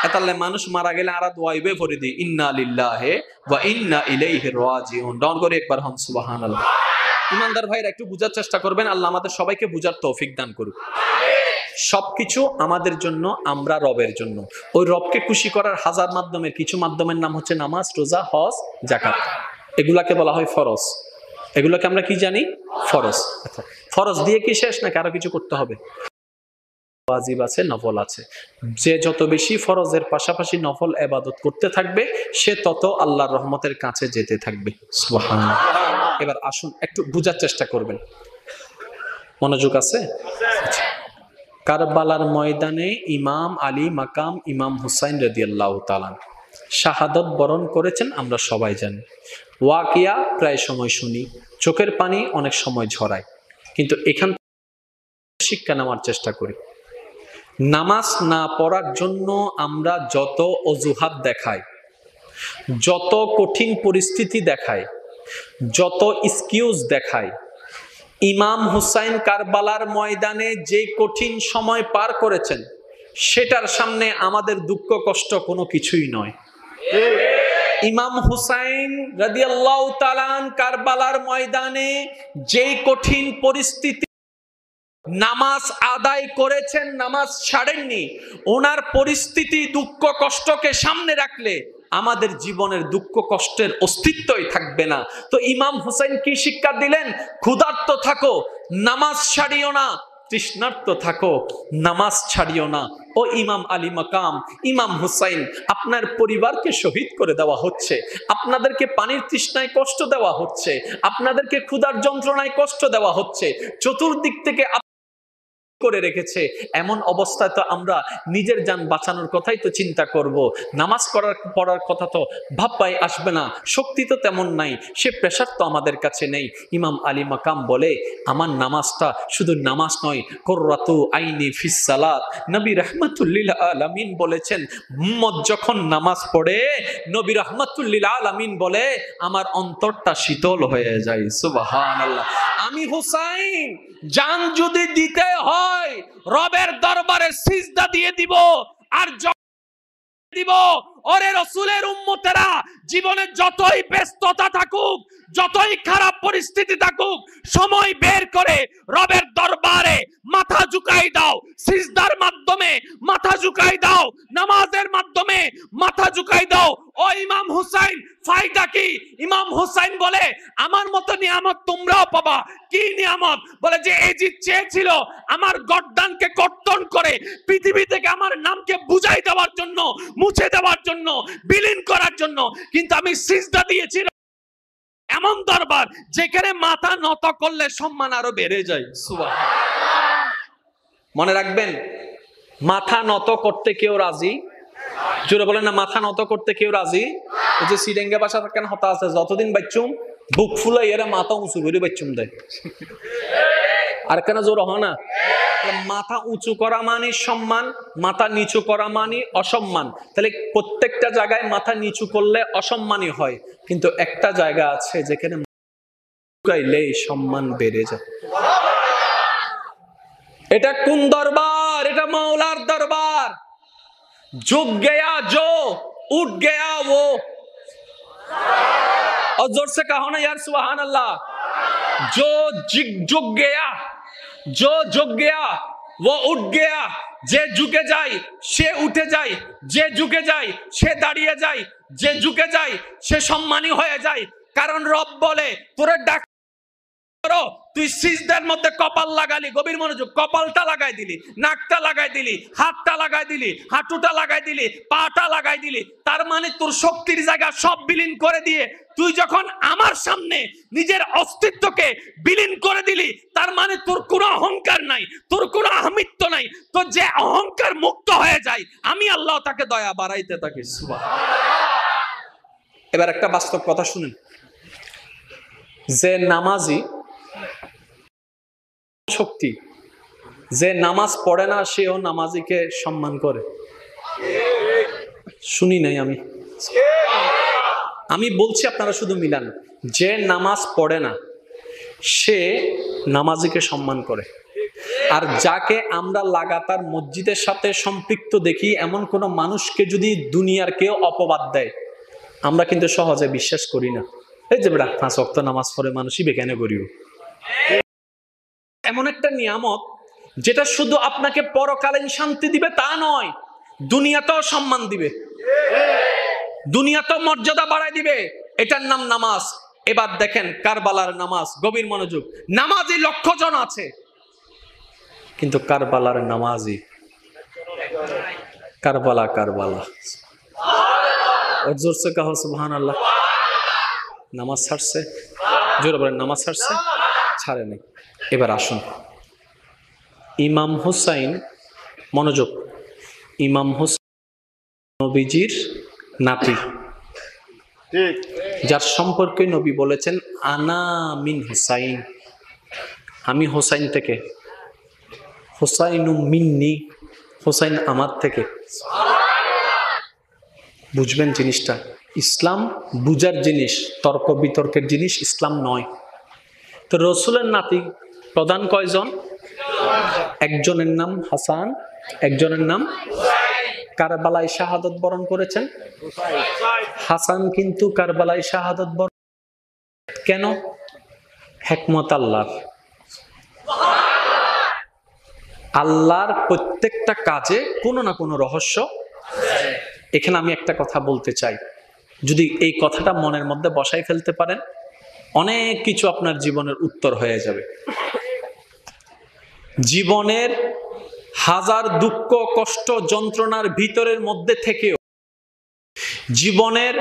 এতালে মানুষ মারা গেলে আর দোয়াইবে পড়ে দি ইন্না লিল্লাহি ওয়া ইন্না ইলাইহি রাজিউন ডাউন করে একবার হন সুবহানাল্লাহ ইমানদার ভাইরা একটু বুঝার চেষ্টা করবেন আল্লাহ আমাদের সবাইকে বুঝার তৌফিক দান করুক সবকিছু আমাদের জন্য আমরা রবের জন্য ওই রবকে খুশি করার হাজার মাধ্যমের কিছু মাধ্যমের নাম হচ্ছে নামাজ রোজা হজ যাকাত এগুলাকে বলা হয় ফরজ এগুলোকে আমরা কি জানি ফরজ আচ্ছা ফরজ দিয়ে কি শেষ নাকি আরো কিছু করতে হবে ওয়াজিব আছে নফল আছে যে যত বেশি ফরজের পাশাপাশি নফল ইবাদত করতে থাকবে সে তত আল্লাহর রহমতের কাছে যেতে থাকবে সুবহানাল্লাহ এবার আসুন একটু বুঝার চেষ্টা করবেন মনোযোগ আছে কারবালার ময়দানে ইমাম আলী মাকাম ইমাম হুসাইন রাদিয়াল্লাহু তাআলা শাহাদত বরণ করেছেন আমরা সবাই জানি ওয়াকিয়া প্রায় সময় শুনি চোখের পানি অনেক সময় ঝরায় কিন্তু এখান থেকে শিক্ষা নেওয়ার চেষ্টা করি নামাজ না পড়ার জন্য আমরা যত অজুহাত দেখাই যত কঠিন পরিস্থিতি দেখাই যত এক্সকিউজ দেখাই ইমাম হুসাইন কারবালার ময়দানে যে কঠিন সময় পার করেছেন সেটার সামনে আমাদের দুঃখ কষ্ট কোনো কিছুই নয় ইমাম হুসাইন রাদিয়াল্লাহু তাআলা কারবালার ময়দানে যে কঠিন পরিস্থিতি নামাজ আদায় করেছেন নামাজ ছাড়েননি ওনার পরিস্থিতি দুঃখ কষ্টকে সামনে রাখলে আমাদের জীবনের দুঃখ কষ্টের অস্তিত্বই থাকবে না তো ইমাম হুসাইন কি শিক্ষা দিলেন ক্ষুধার্ত থাকো নামাজ ছাড়িও না তৃষ্ণার্ত থাকো নামাজ ছাড়িও না ও ইমাম আলী মাকাম ইমাম হুসাইন আপনার পরিবারকে শহীদ করে দেওয়া হচ্ছে আপনাদেরকে পানির তৃষ্ণায় কষ্ট দেওয়া হচ্ছে আপনাদেরকে ক্ষুধার যন্ত্রণায় কষ্ট দেওয়া হচ্ছে চতুর্দিক থেকে করে রেখেছে এমন অবস্থায় তো আমরা নিজের জান বাঁচানোর কথাই তো চিন্তা করব নামাজ পড়ার কথা তো ভাববাই আসবে না শক্তি তো তেমন নাই সে প্রেশার তো আমাদের কাছে নেই ইমাম আলী মাকাম বলে আমার নামাজটা শুধু নামাজ নয় কুররাতু আইনি ফিস সালাত নবী রাহমাতুল লিল আলামিন বলেছেন উম্মত যখন নামাজ পড়ে নবী রাহমাতুল লিল আলামিন বলে আমার অন্তরটা শীতল হয়ে যায় সুবহানাল্লাহ আমি হুসাইন জান যদি দিতে হয় রবের দরবারে সিজদা দিয়ে দিব, আর দিব। ওরে রাসূলের উম্মতেরা, জীবনে যতই ব্যস্ততা থাকুক, যতই খারাপ পরিস্থিতি থাকুক, সময় বের করে রবের দরবারে মাথা ঝুঁকাই দাও, সিজদার মাধ্যমে মাথা ঝুঁকাই দাও, নামাজের মাধ্যমে মাথা ঝুঁকাই দাও। ও ইমাম হুসাইন, ফায়দা কি? ইমাম হুসাইন বলে, আমার মতো নিয়ামত তোমরাও পাবা। কি নিয়ামত? বলে যে এজিদ চেয়েছিল আমার গর্দানকে কর্তন করে পৃথিবী থেকে আমার নামকে বুঝাই দেওয়ার জন্য, মুছে দেওয়ার জন্য, বিলীন করার জন্য, কিন্তু আমি সিজদা দিয়েছি। এমন দরবার যেখানে মাথা নত করলে সম্মান আরো বেড়ে যায়। সুবহানাল্লাহ। মনে রাখবেন, মাথা নত করতে কেউ রাজি, জোরে বলেন না, মাথা নত করতে কেউ রাজি। এই যে সিডেঙ্গা ভাষা কেন হতা আছে, যতদিন বাচ্চুম বুক ফুলাই এরা মাথা উঁচু করে বাচ্চুম দেয়, আর কেন জোর হয় না? মাথা উঁচু করা মানে সম্মান, মাথা নিচু করা মানে অসম্মান। তাহলে প্রত্যেকটা জায়গায় মাথা নিচু করলে অসম্মানই হয়, কিন্তু একটা জায়গা আছে যেখানে সম্মান বেড়ে যায়। এটা কোন দরবার? এটা মাওলার দরবার। झुक गया जो उठ गया वो, और जोर से कहो ना यार सुभान अल्लाह। जो झुक गया, जो झुक गया वो उठ गया। যে ঝুঁকে যায় সে উঠে যায়, যে ঝুঁকে যায় সে দাঁড়িয়ে যায়, যে ঝুঁকে যায় সে সম্মানী হয়ে যায়। কারণ রব বলে, তোরে ডাক তুই সিজদার মধ্যে কপাল লাগালি, গভীর মনোযোগ, কপালটা লাগাই দিলি, নাকটা লাগাই দিলি, হাতটা লাগাই দিলি, হাঁটুটা লাগাই দিলি, পাটা লাগাই দিলি, তার মানে তোর শক্তির জায়গা সব বিলীন করে দিয়ে তুই যখন আমার সামনে নিজের অস্তিত্বকে বিলীন করে দিলি, তার মানে তোর কোনো অহংকার নাই, তোর কোনো আহমিত্ব নাই। তো যে অহংকার মুক্ত হয়ে যায়, আমি আল্লাহ তাকে দয়া বাড়াইতে থাকি। সুবহানাল্লাহ। এবার একটা বাস্তব কথা শুনেন, যে নামাজি শক্তি, যে নামাজ পড়ে না সেও নামাজিকে সম্মান করে। শুনি নাই আমি বলছি, আপনারা শুধু মিলান। যে নামাজ পড়ে না সে নামাজিকে সম্মান করে, আর যাকে আমরা লাগাতার মসজিদের সাথে সম্পৃক্ত দেখি, এমন কোন মানুষকে যদি দুনিয়ার কেউ অপবাদ দেয়, আমরা কিন্তু সহজে বিশ্বাস করি না। এই যে বেটা 5 ওয়াক্ত নামাজ পড়ে মানুষই বেকেনে করিও। এমন একটা নিয়ামত যেটা শুধু আপনাকে পরকালীন শান্তি দিবে তা নয়, দুনিয়াতেও সম্মান দিবে, দুনিয়াতেও মর্যাদা বাড়ায় দিবে। এটার নাম নামাজ। এবার দেখেন কারবালার নামাজ, গভীর মনোযোগ। নামাজি লক্ষ জন আছে, কিন্তু কারবালার নামাজি কারবালা জোর সে কাহো সুবহানাল্লাহ। নামাজ ছাড়ছে, জোরে বলেন, নামাজ ছাড়ছে, ছাড়ে নাই। এবার আসুন, ইমাম হুসাইন, মনোযোগ, ইমাম হুসাইন নবীজির নাতি, যার সম্পর্কে নবী বলেছেন আনা মিন হুসাইন, আমি হুসাইন থেকে, হুসাইনু মিন্নি, হুসাইন আমার থেকে। বুঝবেন জিনিসটা, ইসলাম বুঝার জিনিস, তর্ক বিতর্কের জিনিস ইসলাম নয়। তো রসুলের নাতি প্রধান কয়জন? একজনের নাম হাসান, একজনের নাম কারবালায় শাহাদত বরণ করেছেন। হাসান কিন্তু কারবালায় শাহাদত বরণ কেন? হিকমত আল্লাহর। আল্লাহর প্রত্যেকটা কাজে কোনো না কোনো রহস্য। এখানে আমি একটা কথা বলতে চাই, যদি এই কথাটা মনের মধ্যে বসাই ফেলতে পারেন, অনেক কিছু আপনার জীবনের উত্তর হয়ে যাবে। জীবনের হাজার দুঃখ কষ্ট যন্ত্রণার ভিতরের মধ্যে থেকেও, জীবনের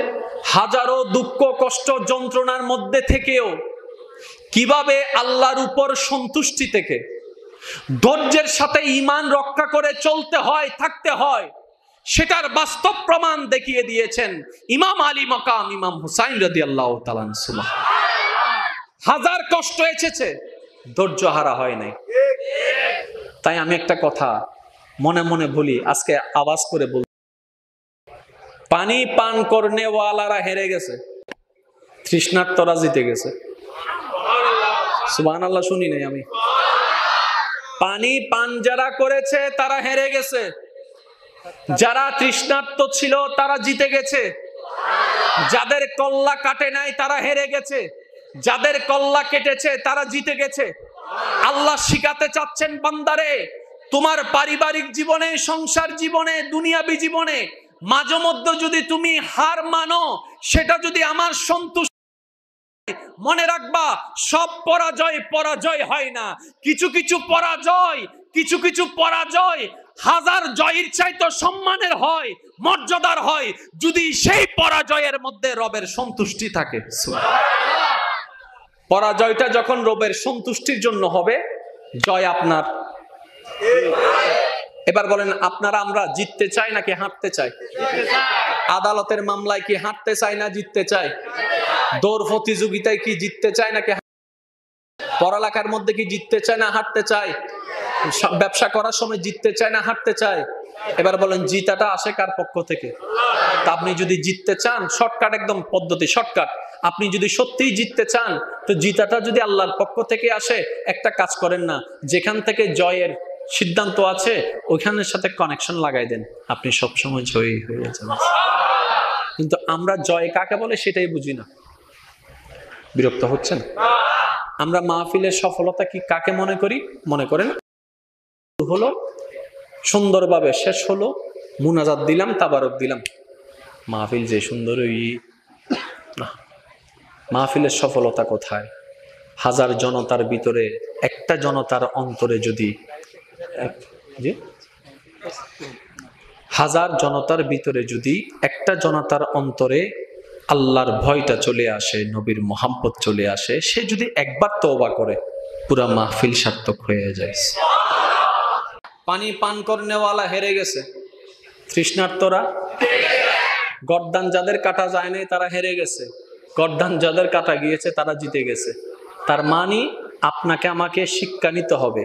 হাজারো দুঃখ কষ্ট যন্ত্রণার মধ্যে থেকেও কিভাবে আল্লাহর উপর সন্তুষ্টি থেকে ধৈর্যের সাথে ঈমান রক্ষা করে চলতে হয়, থাকতে হয়, সেটার বাস্তব প্রমাণ দেখিয়ে দিয়েছেন ইমাম আলী মাকাম ইমাম হুসাইন রাদিয়াল্লাহু তাআলা আনহু। সুবহানাল্লাহ। হাজার কষ্ট এসেছে, ধৈর্য হারা হয় নাই। তাই আমি একটা কথা মনে মনে বলি, আজকে আওয়াজ করে বল, পানি পান করনে ওয়ালারা হেরে গেছে, তৃষ্ণার্তরা জিতে গেছে। সুবহানাল্লাহ শুনি নাই আমি। পানি পান যারা করেছে তারা হেরে গেছে, যারা তৃষ্ণার্ত ছিল তারা জিতে গেছে, যাদের কল্লা কাটে নাই তারা হেরে গেছে, যাদের কল্লা কেটেছে তারা জিতে গেছে। আল্লাহ শিখাতে চাচ্ছেন, বান্দারে তোমার পারিবারিক জীবনে, সংসার জীবনে, দুনিয়াবি জীবনে মাঝে মধ্যে যদি তুমি হার মানো, সেটা যদি আমার সন্তুষ্ট, মনে রাখবা সব পরাজয় পরাজয় হয় না। কিছু কিছু পরাজয় হাজার জয়ের চাইতে সম্মানের হয়, মর্যাদার হয়, যদি সেই পরাজয়ের মধ্যে রবের সন্তুষ্টি থাকে। পরাজয়টা যখন রবের সন্তুষ্টির জন্য হবে, জয় আপনার। এবার বলেন, আপনারা আমরা জিততে চাই নাকি হারতে চাই? আদালতের মামলায় কি হারতে চাই না জিততে চাই? দৌড় প্রতিযোগিতায় কি জিততে চাই নাকি? পড়ালেখার মধ্যে কি জিততে চাই না হারতে চাই? ব্যবসা করার সময় জিততে চাই না হারতে চাই? এবার বলেন, জিতাটা আসে কার পক্ষ থেকে? তা আপনি যদি জিততে চান, শর্টকাট একদম পদ্ধতি, শর্টকাট। আপনি যদি সত্যিই জিততে চান, তো জিতাটা যদি আল্লাহর পক্ষ থেকে আসে, একটা কাজ করেন না, যেখান থেকে জয়ের সিদ্ধান্ত আছে ওইখানের সাথে কানেকশন লাগাই দেন, আপনি সবসময় জয়ী হয়ে যাবেন। কিন্তু আমরা জয় কাকে বলে সেটাই বুঝি না। বিরক্ত হচ্ছেন? আমরা মাহফিলের সফলতা কি কাকে মনে করি? মনে করেন হলো, সুন্দরভাবে শেষ হলো, মুনাজাত দিলাম, তাবারক দিলাম, মাহফিল যে সুন্দর। না, মাহফিলের সফলতা কোথায়? হাজার জনতার ভিতরে একটা জনতার অন্তরে যদি, হাজার জনতার ভিতরে যদি একটা জনতার অন্তরে আল্লাহর ভয়টা চলে আসে, নবীর মোহাম্মত চলে আসে, সে যদি একবার তওবা করে, পুরা মাহফিল সার্থক হয়ে যায়। পানি পান করনেওয়ালা হেরে গেছে, তৃষ্ণার্তরা, গর্দান যাদের কাটা যায় নাই তারা হেরে গেছে, গর্দান যাদের কাটা গিয়েছে তারা জিতে গেছে। তার মানে আপনাকে আমাকে শিক্ষা নিতে হবে,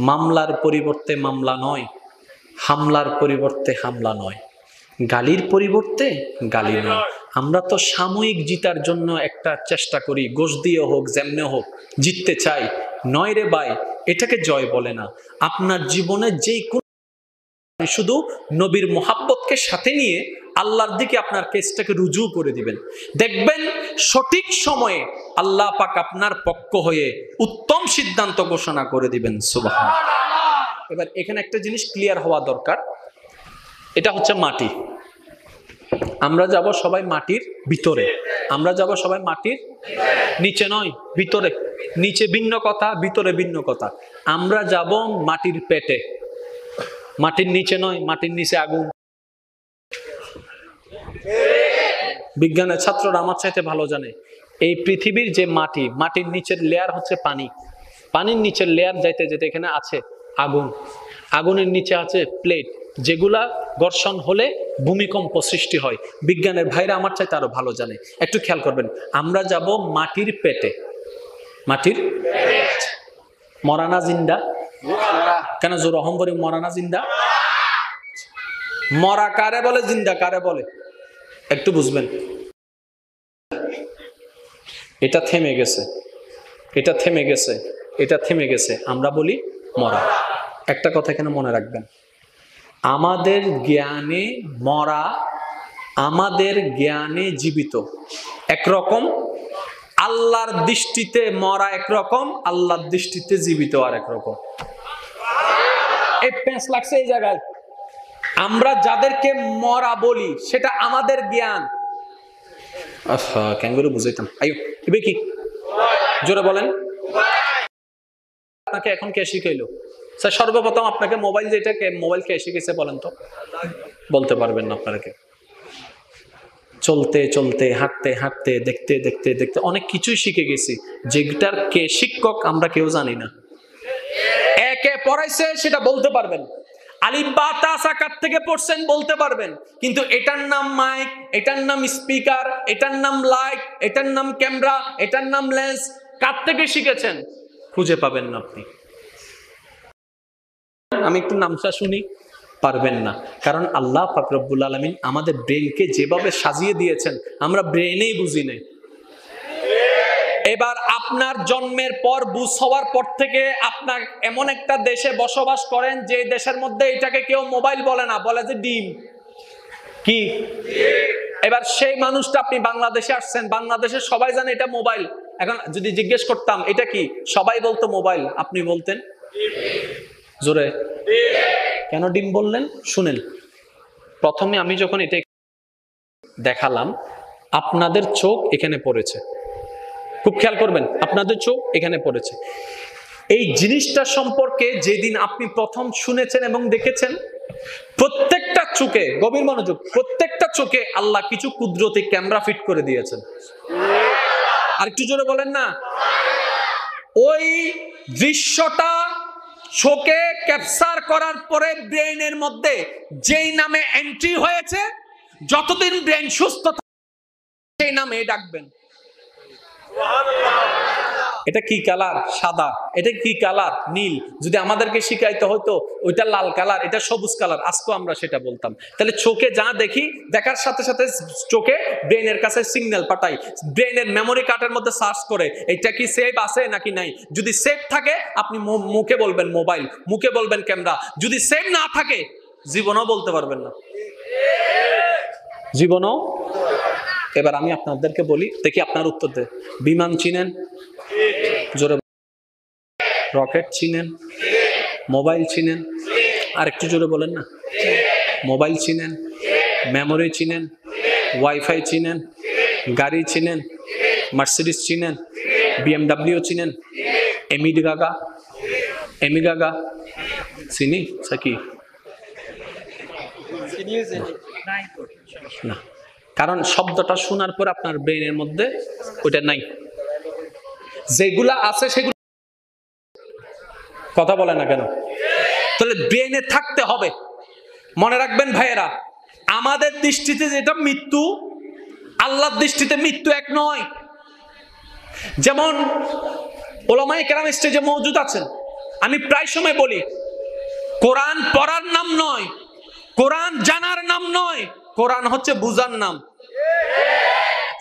মামলার পরিবর্তে মামলা নয়, হামলার পরিবর্তে হামলা নয়, গালির পরিবর্তে গালি নয়। আমরা তো সাময়িক জিতার জন্য একটা চেষ্টা করি, গোশ দিয়ে হোক, যেমনে হোক জিততে চাই। নয় রে ভাই, এটাকে জয় বলে না। আপনার জীবনে যেই কোন, শুধু নবীর মোহাব্বতকে সাথে নিয়ে আল্লাহর দিকে আপনার কেসটাকে রুজু করে দিবেন, দেখবেন সঠিক সময়ে আল্লাহ পাক আপনার পক্ষ হয়ে উত্তম সিদ্ধান্ত ঘোষণা করে দিবেন। সুবহানাল্লাহ। এবার এখানে একটা জিনিস ক্লিয়ার হওয়া দরকার, এটা হচ্ছে মাটি। আমরা যাব সবাই মাটির ভিতরে, আমরা যাব সবাই মাটির নিচে নয়, ভিতরে। নিচে ভিন্ন কথা, ভিতরে ভিন্ন কথা। আমরা যাব মাটির পেটে, মাটির নিচে নয়, মাটির নিচে আগুন। বিজ্ঞানের ছাত্ররা আমার চাইতে ভালো জানে, এই পৃথিবীর যে মাটি, মাটির নিচের লেয়ার হচ্ছে পানি, পানির নিচের লেয়ার যাইতে যেতে এখানে আছে আগুন, আগুনের নিচে আছে প্লেট, যেগুলা ঘর্ষণ হলে ভূমিকম্প সৃষ্টি হয়। বিজ্ঞানের ভাইরা আমার চাইতে আরো ভালো জানে, একটু খেয়াল করবেন। আমরা যাব মাটির পেটে, মাটির মরানা জিন্দা, কেন জোর অহম করি, মরানা জিন্দা। মরা কারে বলে, জিন্দা কারে বলে একটু বুঝবেন। এটা থেমে গেছে, এটা থেমে গেছে, এটা থেমে গেছে, আমরা বলি মরা। একটা কথা এখানে মনে রাখবেন, আমাদের জ্ঞানে মরা, আমাদের জ্ঞানে জীবিত একরকম, আল্লাহর দৃষ্টিতে মরা একরকম, আল্লাহর দৃষ্টিতে জীবিত আর একরকম। এই পেঁচ লাগছে এই জায়গায়। আমরা যাদেরকে মরা বলি সেটা আমাদের জ্ঞান। ক্যাঙ্গুরু বুঝাইতাম, আয়ো এবার কি জোরে বলেন। আপনাকে এখন কে শিখাইলো? স্যার সর্বপ্রথম আপনাকে মোবাইল, যেটা মোবাইল কে শিখেছে বলেন তো? বলতে পারবেন না আপনারা? চলতে চলতে, হাঁটতে হাঁটতে, দেখতে দেখতে দেখতে অনেক কিছুই শিখে গেছি, যেটার কে শিক্ষক আমরা কেউ জানি না। একে পড়াইছে সেটা বলতে পারবেন, আলিফ বা তা সা কার থেকে পড়ছেন বলতে পারবেন, কিন্তু এটার নাম মাইক, এটার নাম স্পিকার, এটার নাম লাইট, এটার নাম ক্যামেরা, এটার নাম লেন্স, কার থেকে শিখেছেন খুঁজে পাবেন না আপনি। আমি একটু নামটা শুনি, পারবেন না। কারণ আল্লাহ পাক রব্বুল আলামিন আমাদের ব্রেনকে যেভাবে সাজিয়ে দিয়েছেন, আমরা ব্রেনেই বুঝি না। এবার আপনার জন্মের পর বুঝ হওয়ার পর থেকে আপনার এমন একটা দেশে বসবাস করেন যে দেশের মধ্যে এটাকে কেউ মোবাইল বলে না, বলে যে ডিম। কি? এবার সেই মানুষটা, আপনি বাংলাদেশে আসছেন, বাংলাদেশে সবাই জানে এটা মোবাইল। এখন যদি জিজ্ঞেস করতাম এটা কি, সবাই বলতো মোবাইল, আপনি বলতেন জোরে কেন ডিম বললেন? শুনেন, প্রথমে আমি যখন এটা দেখালাম, আপনাদের চোখ এখানে পড়েছে, খুব খেয়াল করবেন, আপনাদের চোখ এখানে পড়েছে। এই জিনিসটা সম্পর্কে যেদিন আপনি প্রথম শুনেছেন এবং দেখেছেন, প্রত্যেকটা চোখে, গভীর মনোযোগ, প্রত্যেকটা চোখে আল্লাহ কিছু কুদরতি ক্যামেরা ফিট করে দিয়েছেন। আর একটু জোরে বলেন না। ওই দৃশ্যটা চোখে ক্যাপচার করার পরে ব্রেইনের মধ্যে যেই নামে এন্ট্রি হয়েছে, যতদিন ব্রেন সুস্থ থাকে সেই নামে ডাকবেন। এটা কি কালার? সাদা। এটা কি কালার? নীল। যদি আমাদেরকে শিখাইতে হতো ওইটা লাল কালার, এটা সবুজ কালার, আজকে আমরা সেটা বলতাম। তাহলে চোখে যা দেখি, দেখার সাথে সাথে চোখে ব্রেনের কাছে সিগন্যাল পাঠাই, ব্রেনের মেমোরি কার্ডের মধ্যে সার্চ করে এটা কি সেভ আছে নাকি নাই। যদি সেভ থাকে আপনি মুখে বলবেন মোবাইল, মুখে বলবেন ক্যামেরা। যদি সেভ না থাকে জীবনও বলতে পারবেন না, জীবনও। এবার আমি আপনাদেরকে বলি, দেখি আপনার উত্তর দেন। বিমান চিনেন? জোরে। রকেট চিনেন? মোবাইল চিনেন? আর একটু জোরে বলেন না। মোবাইল চিনেন? মেমোরি চিনেন? ওয়াইফাই চিনেন? গাড়ি চিনেন? মার্সিডিস চিনেন? BMW চিনেন? এমিগাগা চিনি সাকি না, কারণ শব্দটা শোনার পর আপনার ব্রেনের মধ্যে ওইটা নাই। যেগুলা আছে সেগুলো কথা বলে না কেন? তাহলে ব্রেনে থাকতে হবে। মনে রাখবেন ভাইয়েরা, আমাদের দৃষ্টিতে যেটা মৃত্যু, আল্লাহর দৃষ্টিতে মৃত্যু এক নয়। যেমন ওলামায়ে কেরাম স্টেজে মওজুদ আছেন, আমি প্রায় সময় বলি, কোরআন পড়ার নাম নয়, কোরআন জানার নাম নয়, কোরআন হচ্ছে বুঝার নাম।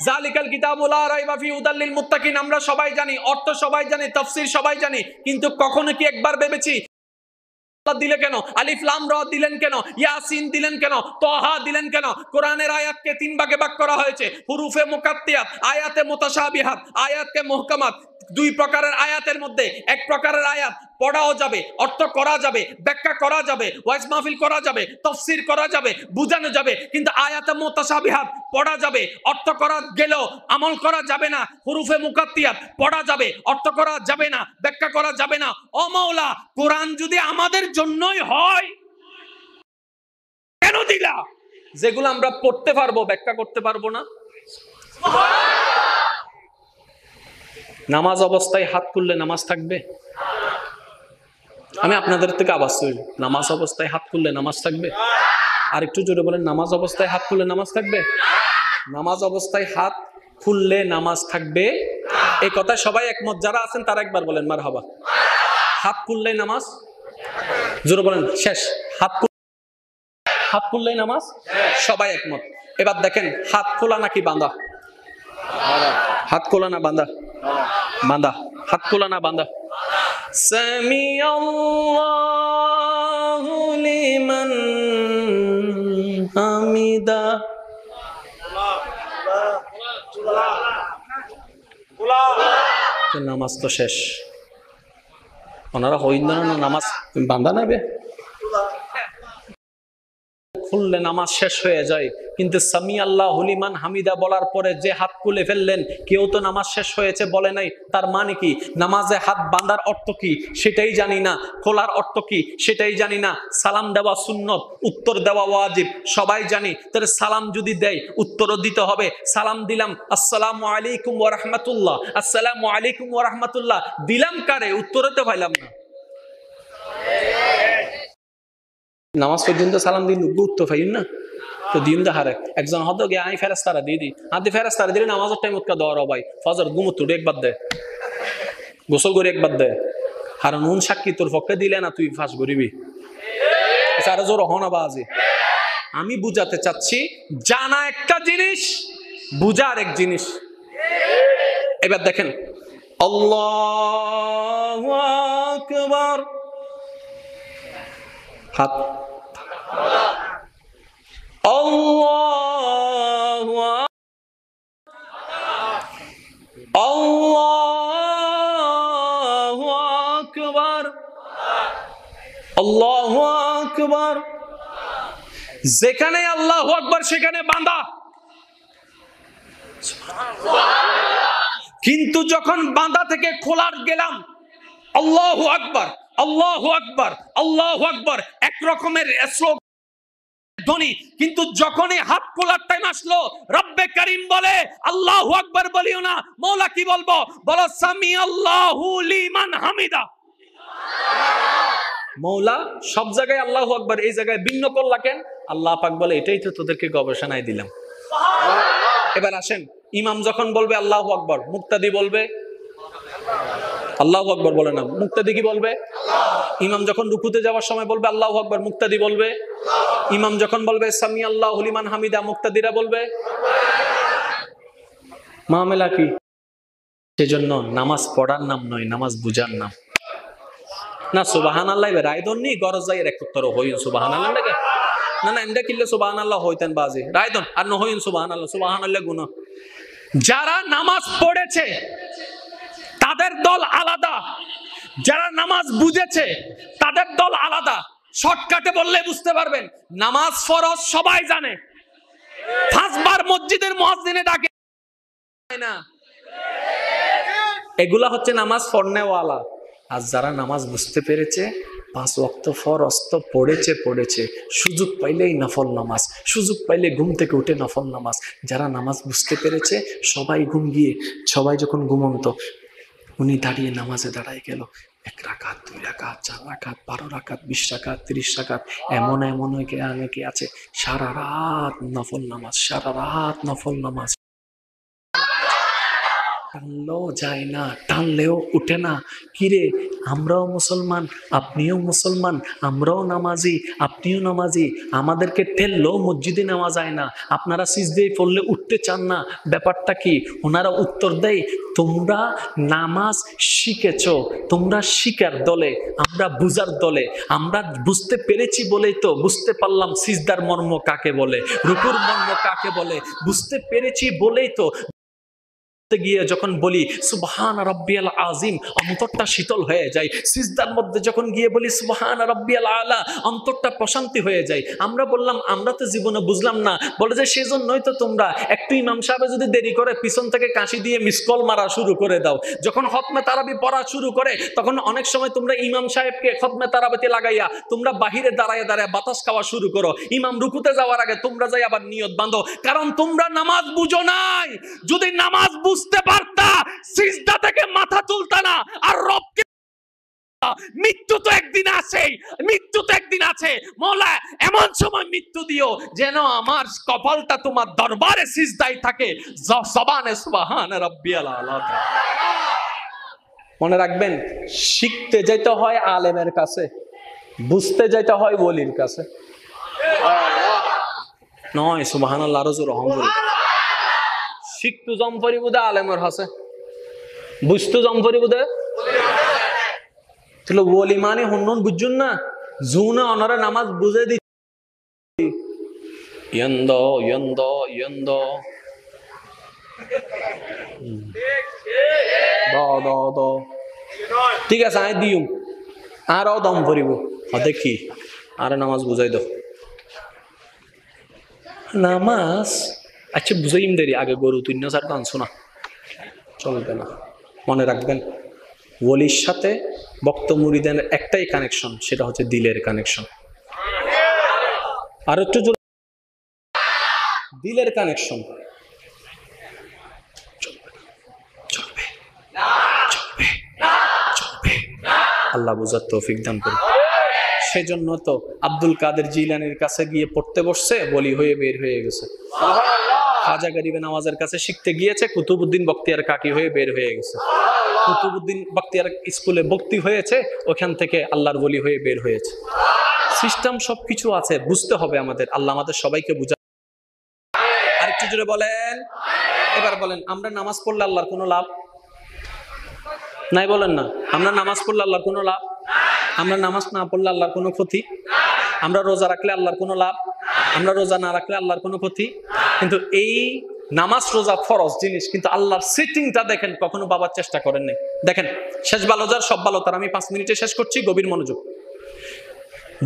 জালিকাল কিতাবু লা রাইবা ফিহি হুদাল লিল মুত্তাকিন, আমরা সবাই জানি, অর্থ সবাই জানি, তাফসীর সবাই জানি, কিন্তু কখনো কি একবার ভেবেছি আল্লাহ দিলে কেন? আলিফ লাম রা দিলেন কেন? ইয়াসিন দিলেন কেন? তাহা দিলেন কেন? কোরআনের আয়াতকে তিন ভাগে ভাগ করা হয়েছে, হুরুফে মুকাত্তিয়াত, আয়াতে মুতাশাবিহাত, আয়াতকে মুহকামাত। দুই প্রকারের আয়াতের মধ্যে এক প্রকারের আয়াত পড়াও যাবে, অর্থ করা যাবে, ব্যাখ্যা করা যাবে, ওয়াজ মাহফিল করা যাবে, তাফসীর করা যাবে, বোঝানো যাবে, কিন্তু আয়াতে মুতাশাবিহাত পড়া যাবে, অর্থ করা গেলেও আমল করা যাবে না। হুরুফে মুকাত্তিয়াত পড়া যাবে, অর্থ করা যাবে না, ব্যাখ্যা করা যাবে না। ও মাওলা, কোরআন যদি আমাদের জন্যই হয় কেন দিলা? যেগুলো আমরা পড়তে পারবো, ব্যাখ্যা করতে পারবো না। নামাজ অবস্থায় হাত খুললে নামাজ থাকবে? আমি আপনাদের থেকে আওয়াজ করি, নামাজ অবস্থায় হাত খুললে নামাজ থাকবে? আর একটু জোরে বলেন, নামাজ অবস্থায় হাত খুললে নামাজ থাকবে? নামাজ অবস্থায় হাত খুললে নামাজ থাকবে, এই কথায় সবাই একমত। যারা আছেন তারা একবার বলেন মারহাবা। হাত খুললে নামাজ, জোরে বলেন শেষ। হাত খুললে নামাজ, সবাই একমত। এবার দেখেন, হাত খোলা নাকি বাঁধা? হাত খোলা না বাঁধা? বাঁধা। হাত খোলা না বাঁধা? সামি আল্লাহু লিমান হামিদা। নামাজ তো শেষ। ওনারা হইন না নামাজ বাঁধা নেবে, খুললে নামাজ শেষ হয়ে যায়, কিন্তু সামি আল্লাহু লিমান হামিদা বলার পরে যে হাত খুলে ফেললেন, কেউ তো নামাজ শেষ হয়েছে বলে নাই। তার মানে কি? নামাজে হাত বাঁধার অর্থ কি সেটাই জানি না, খোলার অর্থ কি সেটাই জানি না। সালাম দেওয়া সুন্নত, উত্তর দেওয়া ওয়াজিব, সবাই জানি। তাহলে সালাম যদি দেয় উত্তরও দিতে হবে। সালাম দিলাম, আসসালামু আলাইকুম ওয়া রাহমাতুল্লাহ, আসসালামু আলাইকুম ওয়া রাহমাতুল্লাহ, দিলাম কারে? উত্তরও তো পাইলাম না। নামাজ পর্যন্ত সালাম দিন, উত্তর পাইন না তো দিন হারে। একজন হতো গিয়ে আমি ফেরেস্তারা দিয়ে দিই, আদি ফেরেস্তারা দিলে নামাজের টাইম উৎকা দেওয়ার ভাই ফজর ঘুমত তুড়ে একবার দেয়, গোসল করে একবার দেয়। আর নুন সাক্ষী তোর পক্ষে দিলে না, তুই ফাঁস করিবি। আরো জোর হনা বাজে। আমি বুঝাতে চাচ্ছি, জানা একটা জিনিস, বুঝার এক জিনিস। এবার দেখেন, আল্লাহু আকবার। হাত। আল্লাহু আল্লাহু আকবার, আল্লাহু আকবার। যেখানে আল্লাহু আকবার সেখানে বাঁধা, কিন্তু যখন বাঁধা থেকে খোলার গেলাম, আল্লাহু আকবার, আল্লাহু আকবার, আল্লাহু আকবার এক রকমের ধ্বনি, কিন্তু যখনই হাত খোলার টাইম আসলো, রব্বে করিম বলে আল্লাহু আকবার বলিও না, মওলা কি বলবো? বলো সামি আল্লাহু লিমান হামিদা। মওলা সব জায়গায় আল্লাহু আকবার, এই জায়গায় ভিন্ন করলা কেন? আল্লাহ পাক বলে এটাই তো তোদেরকে গবেষণায় দিলাম। এবার আসেন, ইমাম যখন বলবে আল্লাহু আকবার, মুক্তাদি বলবে আল্লাহু আকবার, বলে না, মুক্তাদি কি বলবে? ইমাম যখন রুকুতে যাওয়ার সময় বলবে আল্লাহু আকবার, মুক্তাদি বলবে। ইমাম যখন বলবে সামি আল্লাহু লিমান হামিদা, মুক্তাদিরা বলবে। মামলা কি? সেজন্য নামাজ পড়ার নাম নয়, নামাজ বুঝার নাম। না সুবহানাল্লাহ রায়দন নি গরজ যাই এক উত্তর হইন সুবহানাল্লাহ লাগে না, না এন্ডা কিল্লে সুবহানাল্লাহ হইতেন বাজে রায়দন আর ন হইন সুবহানাল্লাহ, সুবহানাল্লাহ গুনাহ। যারা নামাজ পড়েছে তাদের দল আলাদা, যারা নামাজ বুঝেছে তাদের দল আলাদা। শর্টকাটে বললে বুঝতে পারবেন, নামাজ ফরজ সবাই জানে, 5 বার মসজিদের মুয়াজ্জিনে ডাকে না, এগুলা হচ্ছে নামাজ পড়নেওয়ালা। আর যারা নামাজ বুঝতে পেরেছে, 5 ওয়াক্ত ফরজ তো পড়েছে, সুযোগ পাইলেই নফল নামাজ, সুযোগ পাইলে ঘুম থেকে উঠে নফল নামাজ। যারা নামাজ বুঝতে পেরেছে, সবাই ঘুম গিয়ে, সবাই যখন ঘুমন্ত, উনি দাঁড়িয়ে নামাজে দাঁড়ায় গেল, 1 রাকাত 2 রাকাত 4 রাকাত 12 রাকাত 20 রাকাত 30 রাকাত, এমন অনেকে আছে সারা রাত নফল নামাজ, সারা রাত নফল নামাজ, টানলেও যায় না, টানলেও উঠে না। কিরে, আমরাও মুসলমান, আপনিও মুসলমান, আমরাও নামাজি, আপনিও নামাজি, আমাদেরকে ঠেললেও মসজিদে নেওয়া যায় না, আপনারা সিজদায় পড়লে উঠতে চান না, ব্যাপারটা কি? ওনারা উত্তর দেয়, তোমরা নামাজ শিখেছো, তোমরা শিকার দলে, আমরা বুঝার দলে। আমরা বুঝতে পেরেছি বলেই তো, বুঝতে পারলাম সিজদার মর্ম কাকে বলে, রুকুর মর্ম কাকে বলে, বুঝতে পেরেছি বলেই তো গিয়ে যখন বলি সুবহান রাব্বিয়াল আযীম, অন্তরটা শীতল হয়ে যায়। সিজদার মধ্যে যখন গিয়ে বলি সুবহান রাব্বিয়াল আলা, অন্তরটা প্রশান্তি হয়ে যায়। আমরা বললাম আমরা তো জীবনে বুঝলাম না, বলে যে সেজন্যই তো তোমরা একটু ইমাম সাহেব যদি দেরি করে পিছন থেকে কাশি দিয়ে মিসকল মারা শুরু করে দাও। যখন খতমে তারাবি পড়া শুরু করে, তখন অনেক সময় তোমরা ইমাম সাহেবকে খতমে তারাবিতে লাগাইয়া তোমরা বাহিরে দাঁড়ায় বাতাস খাওয়া শুরু করো। ইমাম রুকুতে যাওয়ার আগে তোমরা যাই আবার নিয়ত বাঁধো, কারণ তোমরা নামাজ বুঝো নাই। যদি নামাজ বুঝতে পারতা, সিজদা থেকে মাথা তুলতা না, আর রবকে মৃত্যু তো একদিন আসেই, মৃত্যু তো একদিন আছে। মওলা এমন সময় মৃত্যু দিও যেন আমার কপালটা তোমার দরবারে সিজদায় থাকে, জবানে সুবহান রাব্বিয়াল আলা। মনে রাখবেন, শিখতে যেতে হয় আলেমের কাছে, বুঝতে যেতে হয় ওলির কাছে, নয় সুবহানাল্লাহ আরো জোরে আলহামদুলিল্লাহ। শিখতু জম্পরি বুদে আলেমের হাসে, বুঝতু জম্পরি বুদে তাহলে ওলি মানে হন্নন বুঝুন না, জুনে অনারা নামাজ বুঝে দি ঠিক আছে আই দিউম আর দম ভরিব দেখি আর নামাজ বুঝাই দাও। নামাজ আচ্ছা বুঝাইম দেরি, আগে গরু তুই না সার টানছো না, চলবে না। মনে রাখবেন, ওলির সাথে ভক্ত মুরিদের একটাই কানেকশন, সেটা হচ্ছে দিলের কানেকশন। আর একটু দিলের কানেকশন, চলবে আল্লাহ বুঝার তৌফিক দান করুন। সেজন্য তো আব্দুল কাদের জিলানির কাছে গিয়ে পড়তে বসছে, বলি হয়ে বের হয়ে গেছে। খাজা গরিবে নওয়াজের কাছে শিখতে গিয়েছে, কুতুবউদ্দিন বখতিয়ার কাকি হয়ে বের হয়ে গেছে। কুতুবউদ্দিন বখতিয়ার স্কুলে ভর্তি হয়েছে, ওখান থেকে আল্লাহর ওলি হয়ে বের হয়েছে। সিস্টেম সবকিছু আছে, বুঝতে হবে আমাদের। আল্লাহ আমাদের সবাইকে বুঝা। আরেকটু জোরে বলেন, এবার বলেন, আমরা নামাজ পড়লে আল্লাহর কোনো লাভ? নাই বলেন না? আমরা নামাজ পড়লে আল্লাহর কোনো লাভ? আমরা নামাজ না পড়লে আল্লাহর কোনো ক্ষতি? আমরা রোজা রাখলে আল্লাহর কোনো লাভ? আমরা রোজা না রাখলে আল্লাহর কোনো ক্ষতি? কিন্তু এই নামাজ রোজা ফরজ জিনিস, কিন্তু আল্লাহর সিটিংটা দেখেন, কখনো বাবার চেষ্টা করেন নাই। দেখেন, শেষ ভালো যার সব ভালো তার। আমি 5 মিনিটে শেষ করছি, গভীর মনোযোগ।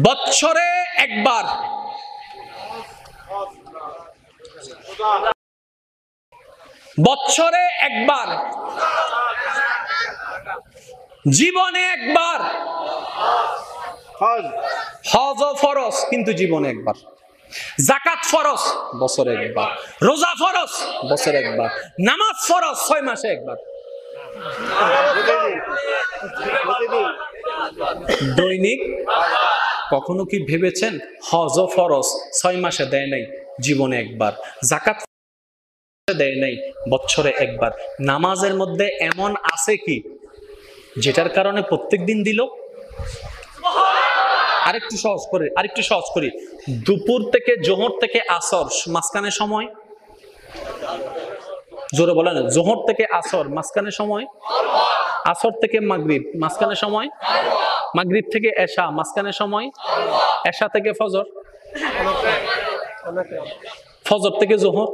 বৎসরে একবার, বৎসরে একবার, জীবনে একবার হজ ও ফরজ, কিন্তু জীবনে একবার। যাকাত ফরজ, বছরে একবার। রোজা ফরজ, বছরে একবার। নামাজ ফরজ, 6 মাসে একবার। দৈনিক কখনো কি ভেবেছেন হজ ও ফরজ 6 মাসে দেয় নাই, জীবনে একবার। যাকাত দেয় নাই, বছরে একবার। নামাজের মধ্যে এমন আছে কি যেটার কারণে প্রত্যেক দিন দিল? আরেকটু সহজ করি। দুপুর থেকে জোহর থেকে আসর মাঝখানে সময়, জোরে বলেন। জোহর থেকে আসর মাঝখানে সময়, আসর থেকে মাগরিব মাঝখানে সময়, মাগরিব থেকে এশা মাঝখানে সময়, এশা থেকে ফজর, ফজর থেকে জোহর।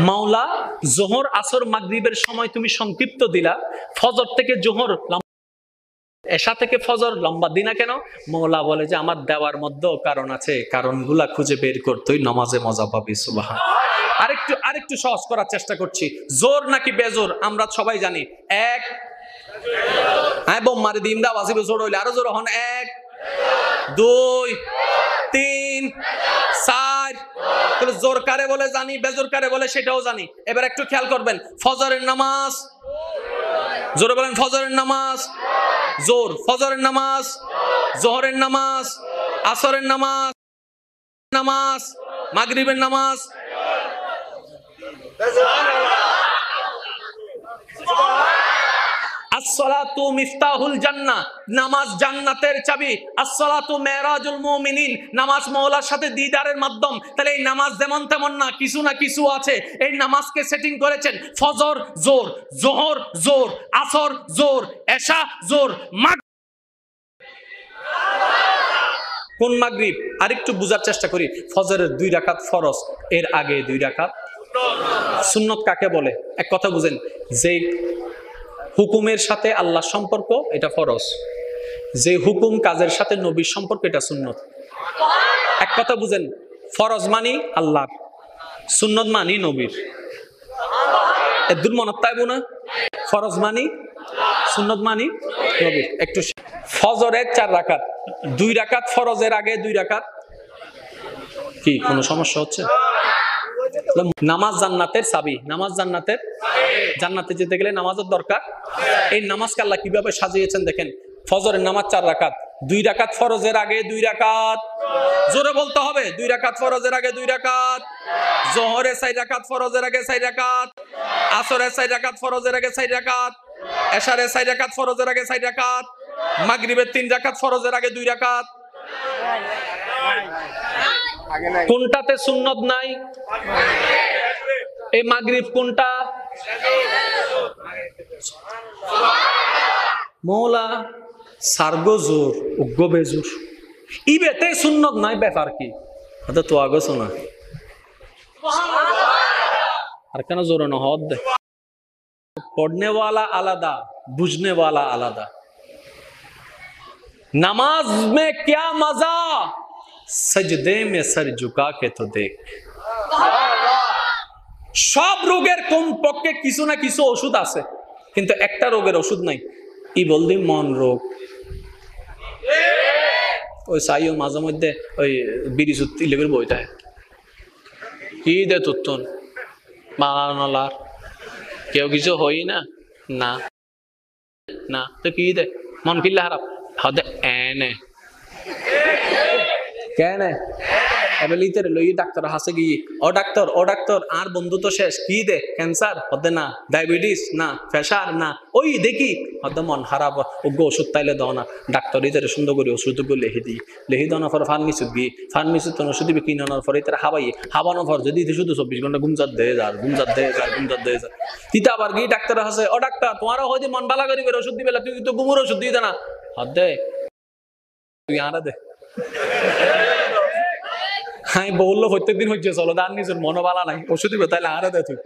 মাওলা জোহর আসর মাগরিবের সময় তুমি সংক্ষিপ্ত দিলা, ফজর থেকে জোহর, এশা থেকে ফজর লম্বা দিনা কেন? মৌলা বলে যে আমার দেওয়ার মধ্যেও কারণ আছে, কারণগুলা খুঁজে বের করতেই নামাজে মজা পাবি। সুবহান। আরেকটু সহজ করার চেষ্টা করছি। জোর নাকি বেজোর আমরা সবাই জানি। এক, হ্যাঁ বোম মারি দিম দা বাজিবে, জোর হইলে আরো জোর হন। 1 2 3 4। তাহলে জোর কারে বলে জানি, বেজোর কারে বলে সেটাও জানি। এবার একটু খেয়াল করবেন, ফজরের নামাজ, জোরে বলেন ফজরের নামাজ, জোর। ফজরের নামাজ, জোহরের নামাজ, আসরের নামাজ, নামাজ, মাগরিবের নামাজ। আসসালাতু মিফতাহুল জান্নাহ, নামাজ জান্নাতের চাবি। আসসালাতু মেরাজুল মুমিনিন, নামাজ মওলার সাথে দিদারের মাধ্যম। তাহলে এই নামাজ যেমন তেমন না, কিছু না কিছু আছে। এই নামাজকে সেটিং করেছেন ফজর জোর, জোহর জোর, আসর জোর, এশা জোর, কোন মাগরিব? আরেকটু বুঝার চেষ্টা করি। ফজরের 2 রাকাত ফরজ, এর আগে 2 রাকাত সুন্নত। কাকে বলে? এক কথা বুঝেন, যে হুকুমের সাথে আল্লাহর সম্পর্ক এটা ফরজ, যে হুকুম কাজের সাথে নবীর সম্পর্ক এটা সুন্নত। এক কথা বুঝেন, ফরজ মানি আল্লাহর, সুন্নত মানি নবীর। এর দূর মনত তাইব না? ফরজ মানি, সুন্নত মানি নবীর। একটু ফজরের 4 রাকাত, 2 রাকাত ফরজের আগে 2 রাকাত। কি কোনো সমস্যা হচ্ছে? নামাজ জান্নাতের চাবি, নামাজ জান্নাতের, জান্নাতে যেতে গেলে নামাজের দরকার। এই নামাজকে আল্লাহ কিভাবে সাজিয়েছেন দেখেন। ফজরের নামাজ 4 রাকাত, 2 রাকাত ফরজের আগে 2 রাকাত, জোরে বলতে হবে। 2 রাকাত ফরজের আগে 2 রাকাত, জোহরে 4 রাকাত ফরজের আগে 4 রাকাত, আসরে 4 রাকাত ফরজের আগে 4 রাকাত, এশারে 4 রাকাত ফরজের আগে 4 রাকাত, মাগরিবের 3 রাকাত ফরজের আগে 2 রাকাত। কোনটাতে সুন্নত নাই? এই মাগরিব কোনটা? মৌলা সার্গো জোর, উগ্র বেজুর, ইবেতে সুন্নত নাই, ব্যাপার কি? তো আগে শোনা আর কেন জোরে না হদ দে। पढ़ने वाला आलादा, बुझने वाला आलादा। नमाज में क्या मजा, सजदे में सर झुका के तो देख। সব রোগের কমপক্ষে কিছু না কিছু ওষুধ আছে, কিন্তু একটা রোগের ওষুধ নাই। ই বলদি মন রোগ। ওই সাইও মাঝে মধ্যে ওই বিড়ি সুত্তি লেগের বইটা কি দে তুত্তন মালার কেউ কিছু হই না না না তো কি দে মন কিল্লা হারাপ হদে এনে কেনে এবার লিতে লই ডাক্তার হাসে গিয়ে ও ডাক্তার আর বন্ধু তো শেষ কি দে ক্যান্সার হতে না ডায়াবেটিস না প্রেশার না ওই দেখি হয়তো মন খারাপ ওগো ওষুধ তাইলে দাও না ডাক্তার ইতারে সুন্দর করে ওষুধগুলো লেহি দেওয়ার পর ফার্মেসিত গিয়ে ফার্মেসিত ওষুধ দিবে কিনানোর পরে তারা হাবানোর পর যদি শুধু 24 ঘন্টা গুমজাত দেয় যার তিতা আবার গিয়ে ডাক্তার হাসে ও ডাক্তার তোমারও হয়তো মন ভালো করি ওষুধ দিবে তুই তো গুমুর ওষুধ দিয়ে না হদ দে তুই আনা দে হ্যাঁ বললো প্রত্যেকদিন হচ্ছে চলো দান নিজের মনোবালা নাই ওষুধ দিবে তাইলে আরে দে তুই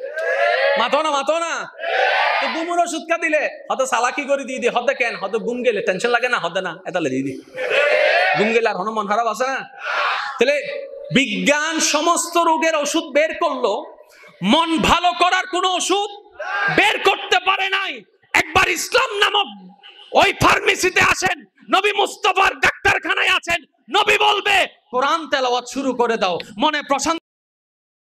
মাথো না তো গুমুর ওষুধ কা দিলে হয়তো সালাকি করে দিয়ে দি হতে কেন হয়তো গুম গেলে টেনশন লাগে না হতে না এতালে দিয়ে দি গুম গেলে আর মন খারাপ আছে না তাহলে বিজ্ঞান সমস্ত রোগের ওষুধ বের করলো মন ভালো করার কোন ওষুধ বের করতে পারে নাই একবার ইসলাম নামক ওই ফার্মেসিতে আসেন নবী মুস্তাফার ডাক্তারখানায় আছেন নবী বলবে কোরআন তেলাওয়াত শুরু করে দাও মনে প্রশান্তি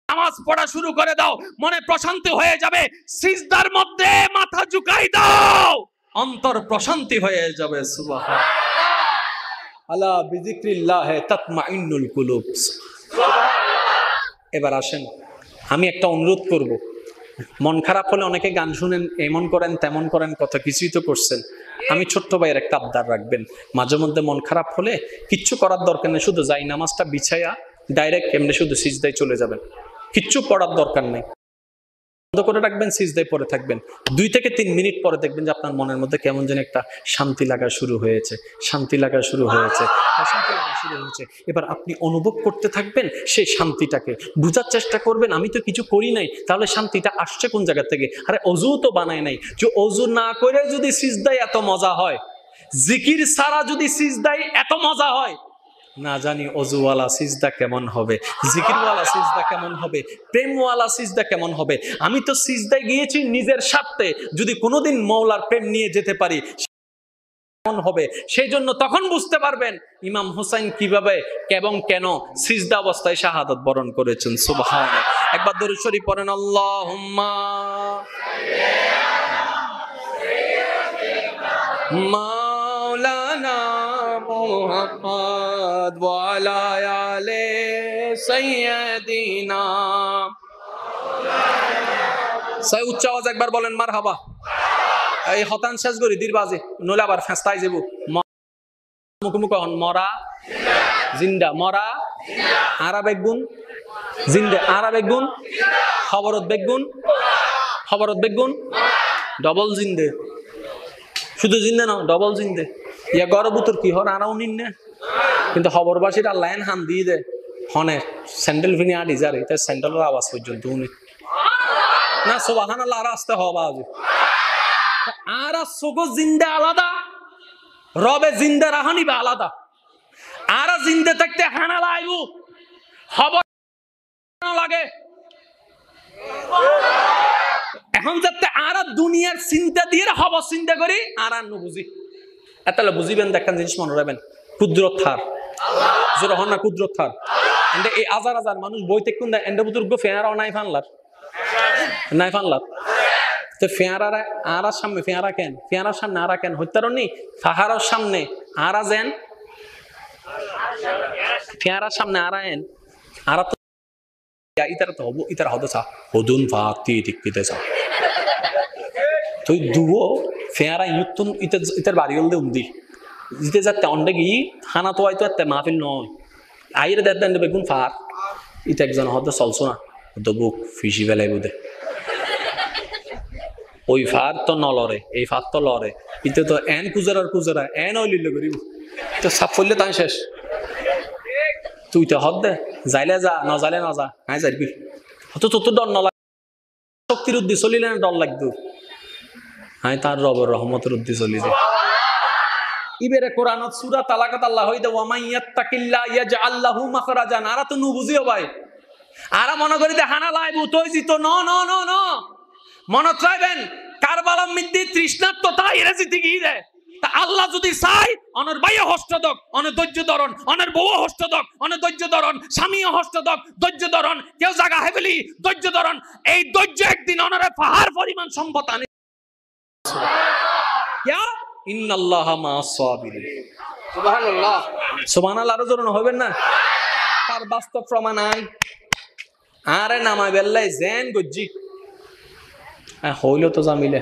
নামাজ পড়া শুরু করে দাও মনে প্রশান্তি হয়ে যাবে সিজদার মধ্যে মাথা ঝুঁকাই দাও অন্তর প্রশান্তি হয়ে যাবে সুবহানাল্লাহ আলা বিযিক্রিল্লাহ তাতমাইন্নুল কুলুব এবার আসেন আমি একটা অনুরোধ করব মন খারাপ হলে অনেকে গান শুনেন এমন করেন তেমন করেন কত কিছুই তো করছেন আমি ছোট্ট ভাইয়ের একটা আবদার রাখবেন মাঝে মধ্যে মন খারাপ হলে কিচ্ছু করার দরকার নেই শুধু যাই নামাজটা বিছাইয়া ডাইরেক্ট এমনি শুধু সিজদায় চলে যাবেন কিচ্ছু পড়ার দরকার নেই বন্ধ করে রাখবেন সিজদায় পড়ে থাকবেন 2 থেকে 3 মিনিট পরে দেখবেন যে আপনার মনের মধ্যে কেমন যেন একটা শান্তি লাগা শুরু হয়েছে এবার আপনি অনুভব করতে থাকবেন সেই শান্তিটাকে বুঝার চেষ্টা করবেন আমি তো কিছু করি নাই তাহলে শান্তিটা আসছে কোন জায়গা থেকে আরে অজু তো বানায় নাই যে অজু না করে যদি সিজদায় এত মজা হয় জিকির ছাড়া যদি সিজদায় এত মজা হয় না জানি অজুওয়ালা সিজদা কেমন হবে জিকিরওয়ালা সিজদা কেমন হবে প্রেমওয়ালা সিজদা কেমন হবে আমি তো সিজদায় গিয়েছি নিজের স্বার্থে যদি কোনোদিন মওলার প্রেম নিয়ে যেতে পারি কেমন হবে সেই জন্য তখন বুঝতে পারবেন ইমাম হুসাইন কিভাবে এবং কেন সিজদা অবস্থায় শাহাদাত বরণ করেছেন সুবহানাল্লাহ একবার দরুদ শরীফ পড়েন আল্লাহুম্মা মাওলানা মুহাম্মদ ওয়া আলা আলি সাইয়্যিদিনা সাই উচ্চ আওয়াজ একবার বলেন মারহাবা এই হতান শেষ করি দিরবাজি নলে আবার ফেস্তাই যাব মুখমুখ হন মরা জিন্দা মরা আরাবিক গুণ জিন্দা আরাবিক গুণ খবরত বেগুন ডবল জিন্দে শুধু জিন্দে না ডবল জিন্দে ইয়া গরবুতর কি হর আরাও নিন না কিন্তু খবরবাসীর লাইন হান দিয়ে দে হনে স্যান্ডেল ফিনি আডি যারে তাই স্যান্ডেলের আওয়াজ পর্যন্ত উনি না সুবহানাল্লাহ আর আসতে হবে আজ আর সুগো জিন্দা আলাদা রবে জিন্দা রাহানি বা আলাদা আর জিন্দা থাকতে হানা লাইবু খবর লাগে এখন যাতে আর দুনিয়ার চিন্তা দিয়ে খবর চিন্তা করি আর বুঝি এতালে বুঝিবেন দেখেন জিনিস মনে রাখবেন কুদরত থার জোর হন না কুদরত থার এন্ড এই হাজার হাজার মানুষ বইতে কোন এন্ড বুতুর্গ ফেয়ারাও নাই ফানলার তো ফেয়ারারা আর সামনে ফেয়ারার সামনে আর কেন হইতারনি ফাহারের সামনে আর যেন ফেয়ারার সামনে আর এন আর তো ইতারা তো হবো ইতারা হতো চা হদুন ফাতি ঠিক পিতে চা তুই দুও ফেয়ারা ইউতুন ইতার বাড়ি হল দে উন্দি জিতে যাতে অন্ডে গিয়ে হানা তো হয়তো এতে মাহফিল নয় আইরে দেন বেগুন ফার ইতা একজন হয়তো চলছো না হতো বুক ফিসি বেলাই বুধে ওই ফার তো নলরে এই ফার তো লরে ইতে তো এন কুজারা এন অলিল করিব তো সাপ ফললে তাই শেষ তুই তো হদ দে যাইলে যা ন যাইলে না যা হ্যাঁ যাইবি হয়তো তোর তো ডর নলাগ শক্তির উদ্দি চলিলে না ডর লাগতো হ্যাঁ তার রবের রহমতের উদ্দি চলি যে ইবেরে কোরআনত সূরা তালাকাত আল্লাহ হইদে ওয়া মান ইয়াত্তাকিল্লাহ ইয়াজআল লাহু মাখরাজান আরা তো নু বুঝিও ভাই আরা মনে করি দে হানা লাইবু তুই জিত ন মনত রাখবেন কারবালার মধ্যে তৃষ্ণার্ততা এরা জিতে গিয়ে দেয় তা আল্লাহ যদি চাই অনের বাইয় হস্তদক অনের ধৈর্য ধরন অনের বউ হস্তদক অনের ধৈর্য ধরন স্বামীও হস্তদক ধৈর্য ধরন কেউ জায়গা হেবেলি ধৈর্য ধরন এই ধৈর্য একদিন অনারে পাহাড় পরিমাণ সম্পদ আনে ইয়া ইন্নাল্লাহা মা'আস সাবিরিন সুবহানাল্লাহ সুবহানাল্লাহ আরো জোরে হবেন না আর বাস্তব প্রমাণ নাই আরে নামাই বেল্লাই জেন গজ্জি হইলো তো জামিলে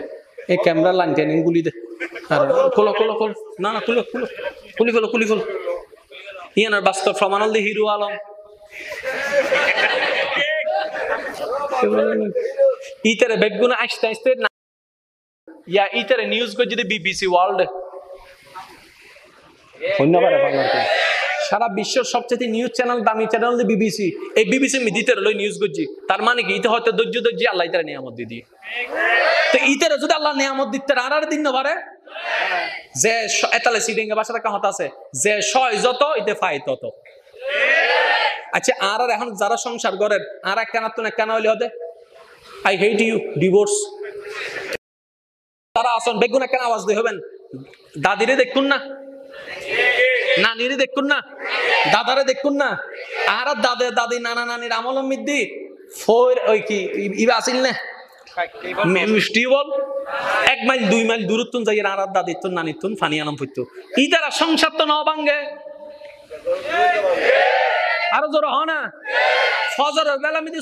এই ক্যামেরা লাইন টেনিং গুলি দে আর খোলো খোলো খোলো না না খুলো খুলো খুলি খোলো খুলি খোলো ইয়ানার বাস্তব প্রমাণ হল হিরো আলম ইতারে বেগুনা আসতে আসতে না ইয়া ইতারে নিউজ গজ্জি দে বিবিসি ওয়ার্ল্ড ধন্যবাদ আপনাকে সারা বিশ্বের সবচেয়ে নিউজ চ্যানেল দামি চ্যানেল বিবিসি এই বিবিসি মিদিতে লই নিউজ গজ্জি তার মানে কি ইতে হয়তো ধৈর্য ধৈর্য আল্লাহ ইতারে নিয়ামত দিদি তো ইতারে যদি আল্লাহ নিয়ামত দিতে আর দিন না পারে যে এতালে সিডিং এর ভাষাটা কাহত আছে যে ছয় যত ইতে ফাই তত আচ্ছা আর এখন যারা সংসার করেন আর এক কেন তো কেন হইলে হতে আই হেট ইউ ডিভোর্স তারা আসন বেগুনা কেন আওয়াজ দিয়ে হবেন দাদিরে দেখুন না নানিরে দেখুন না দাদারে দেখুন না আর দাদা দাদি নানা নানির আমলম মিদ্দি ফোর ওই কি ইবা আসিল না মিষ্টি বল 1 মাইল 2 মাইল দূরত্ব যাই আর দাদির তো নানির তো ফানি আলম পড়তো ই তারা সংসার তো নাও ভাঙ্গে আরো জোর হ না ফজরের বেলা মিদি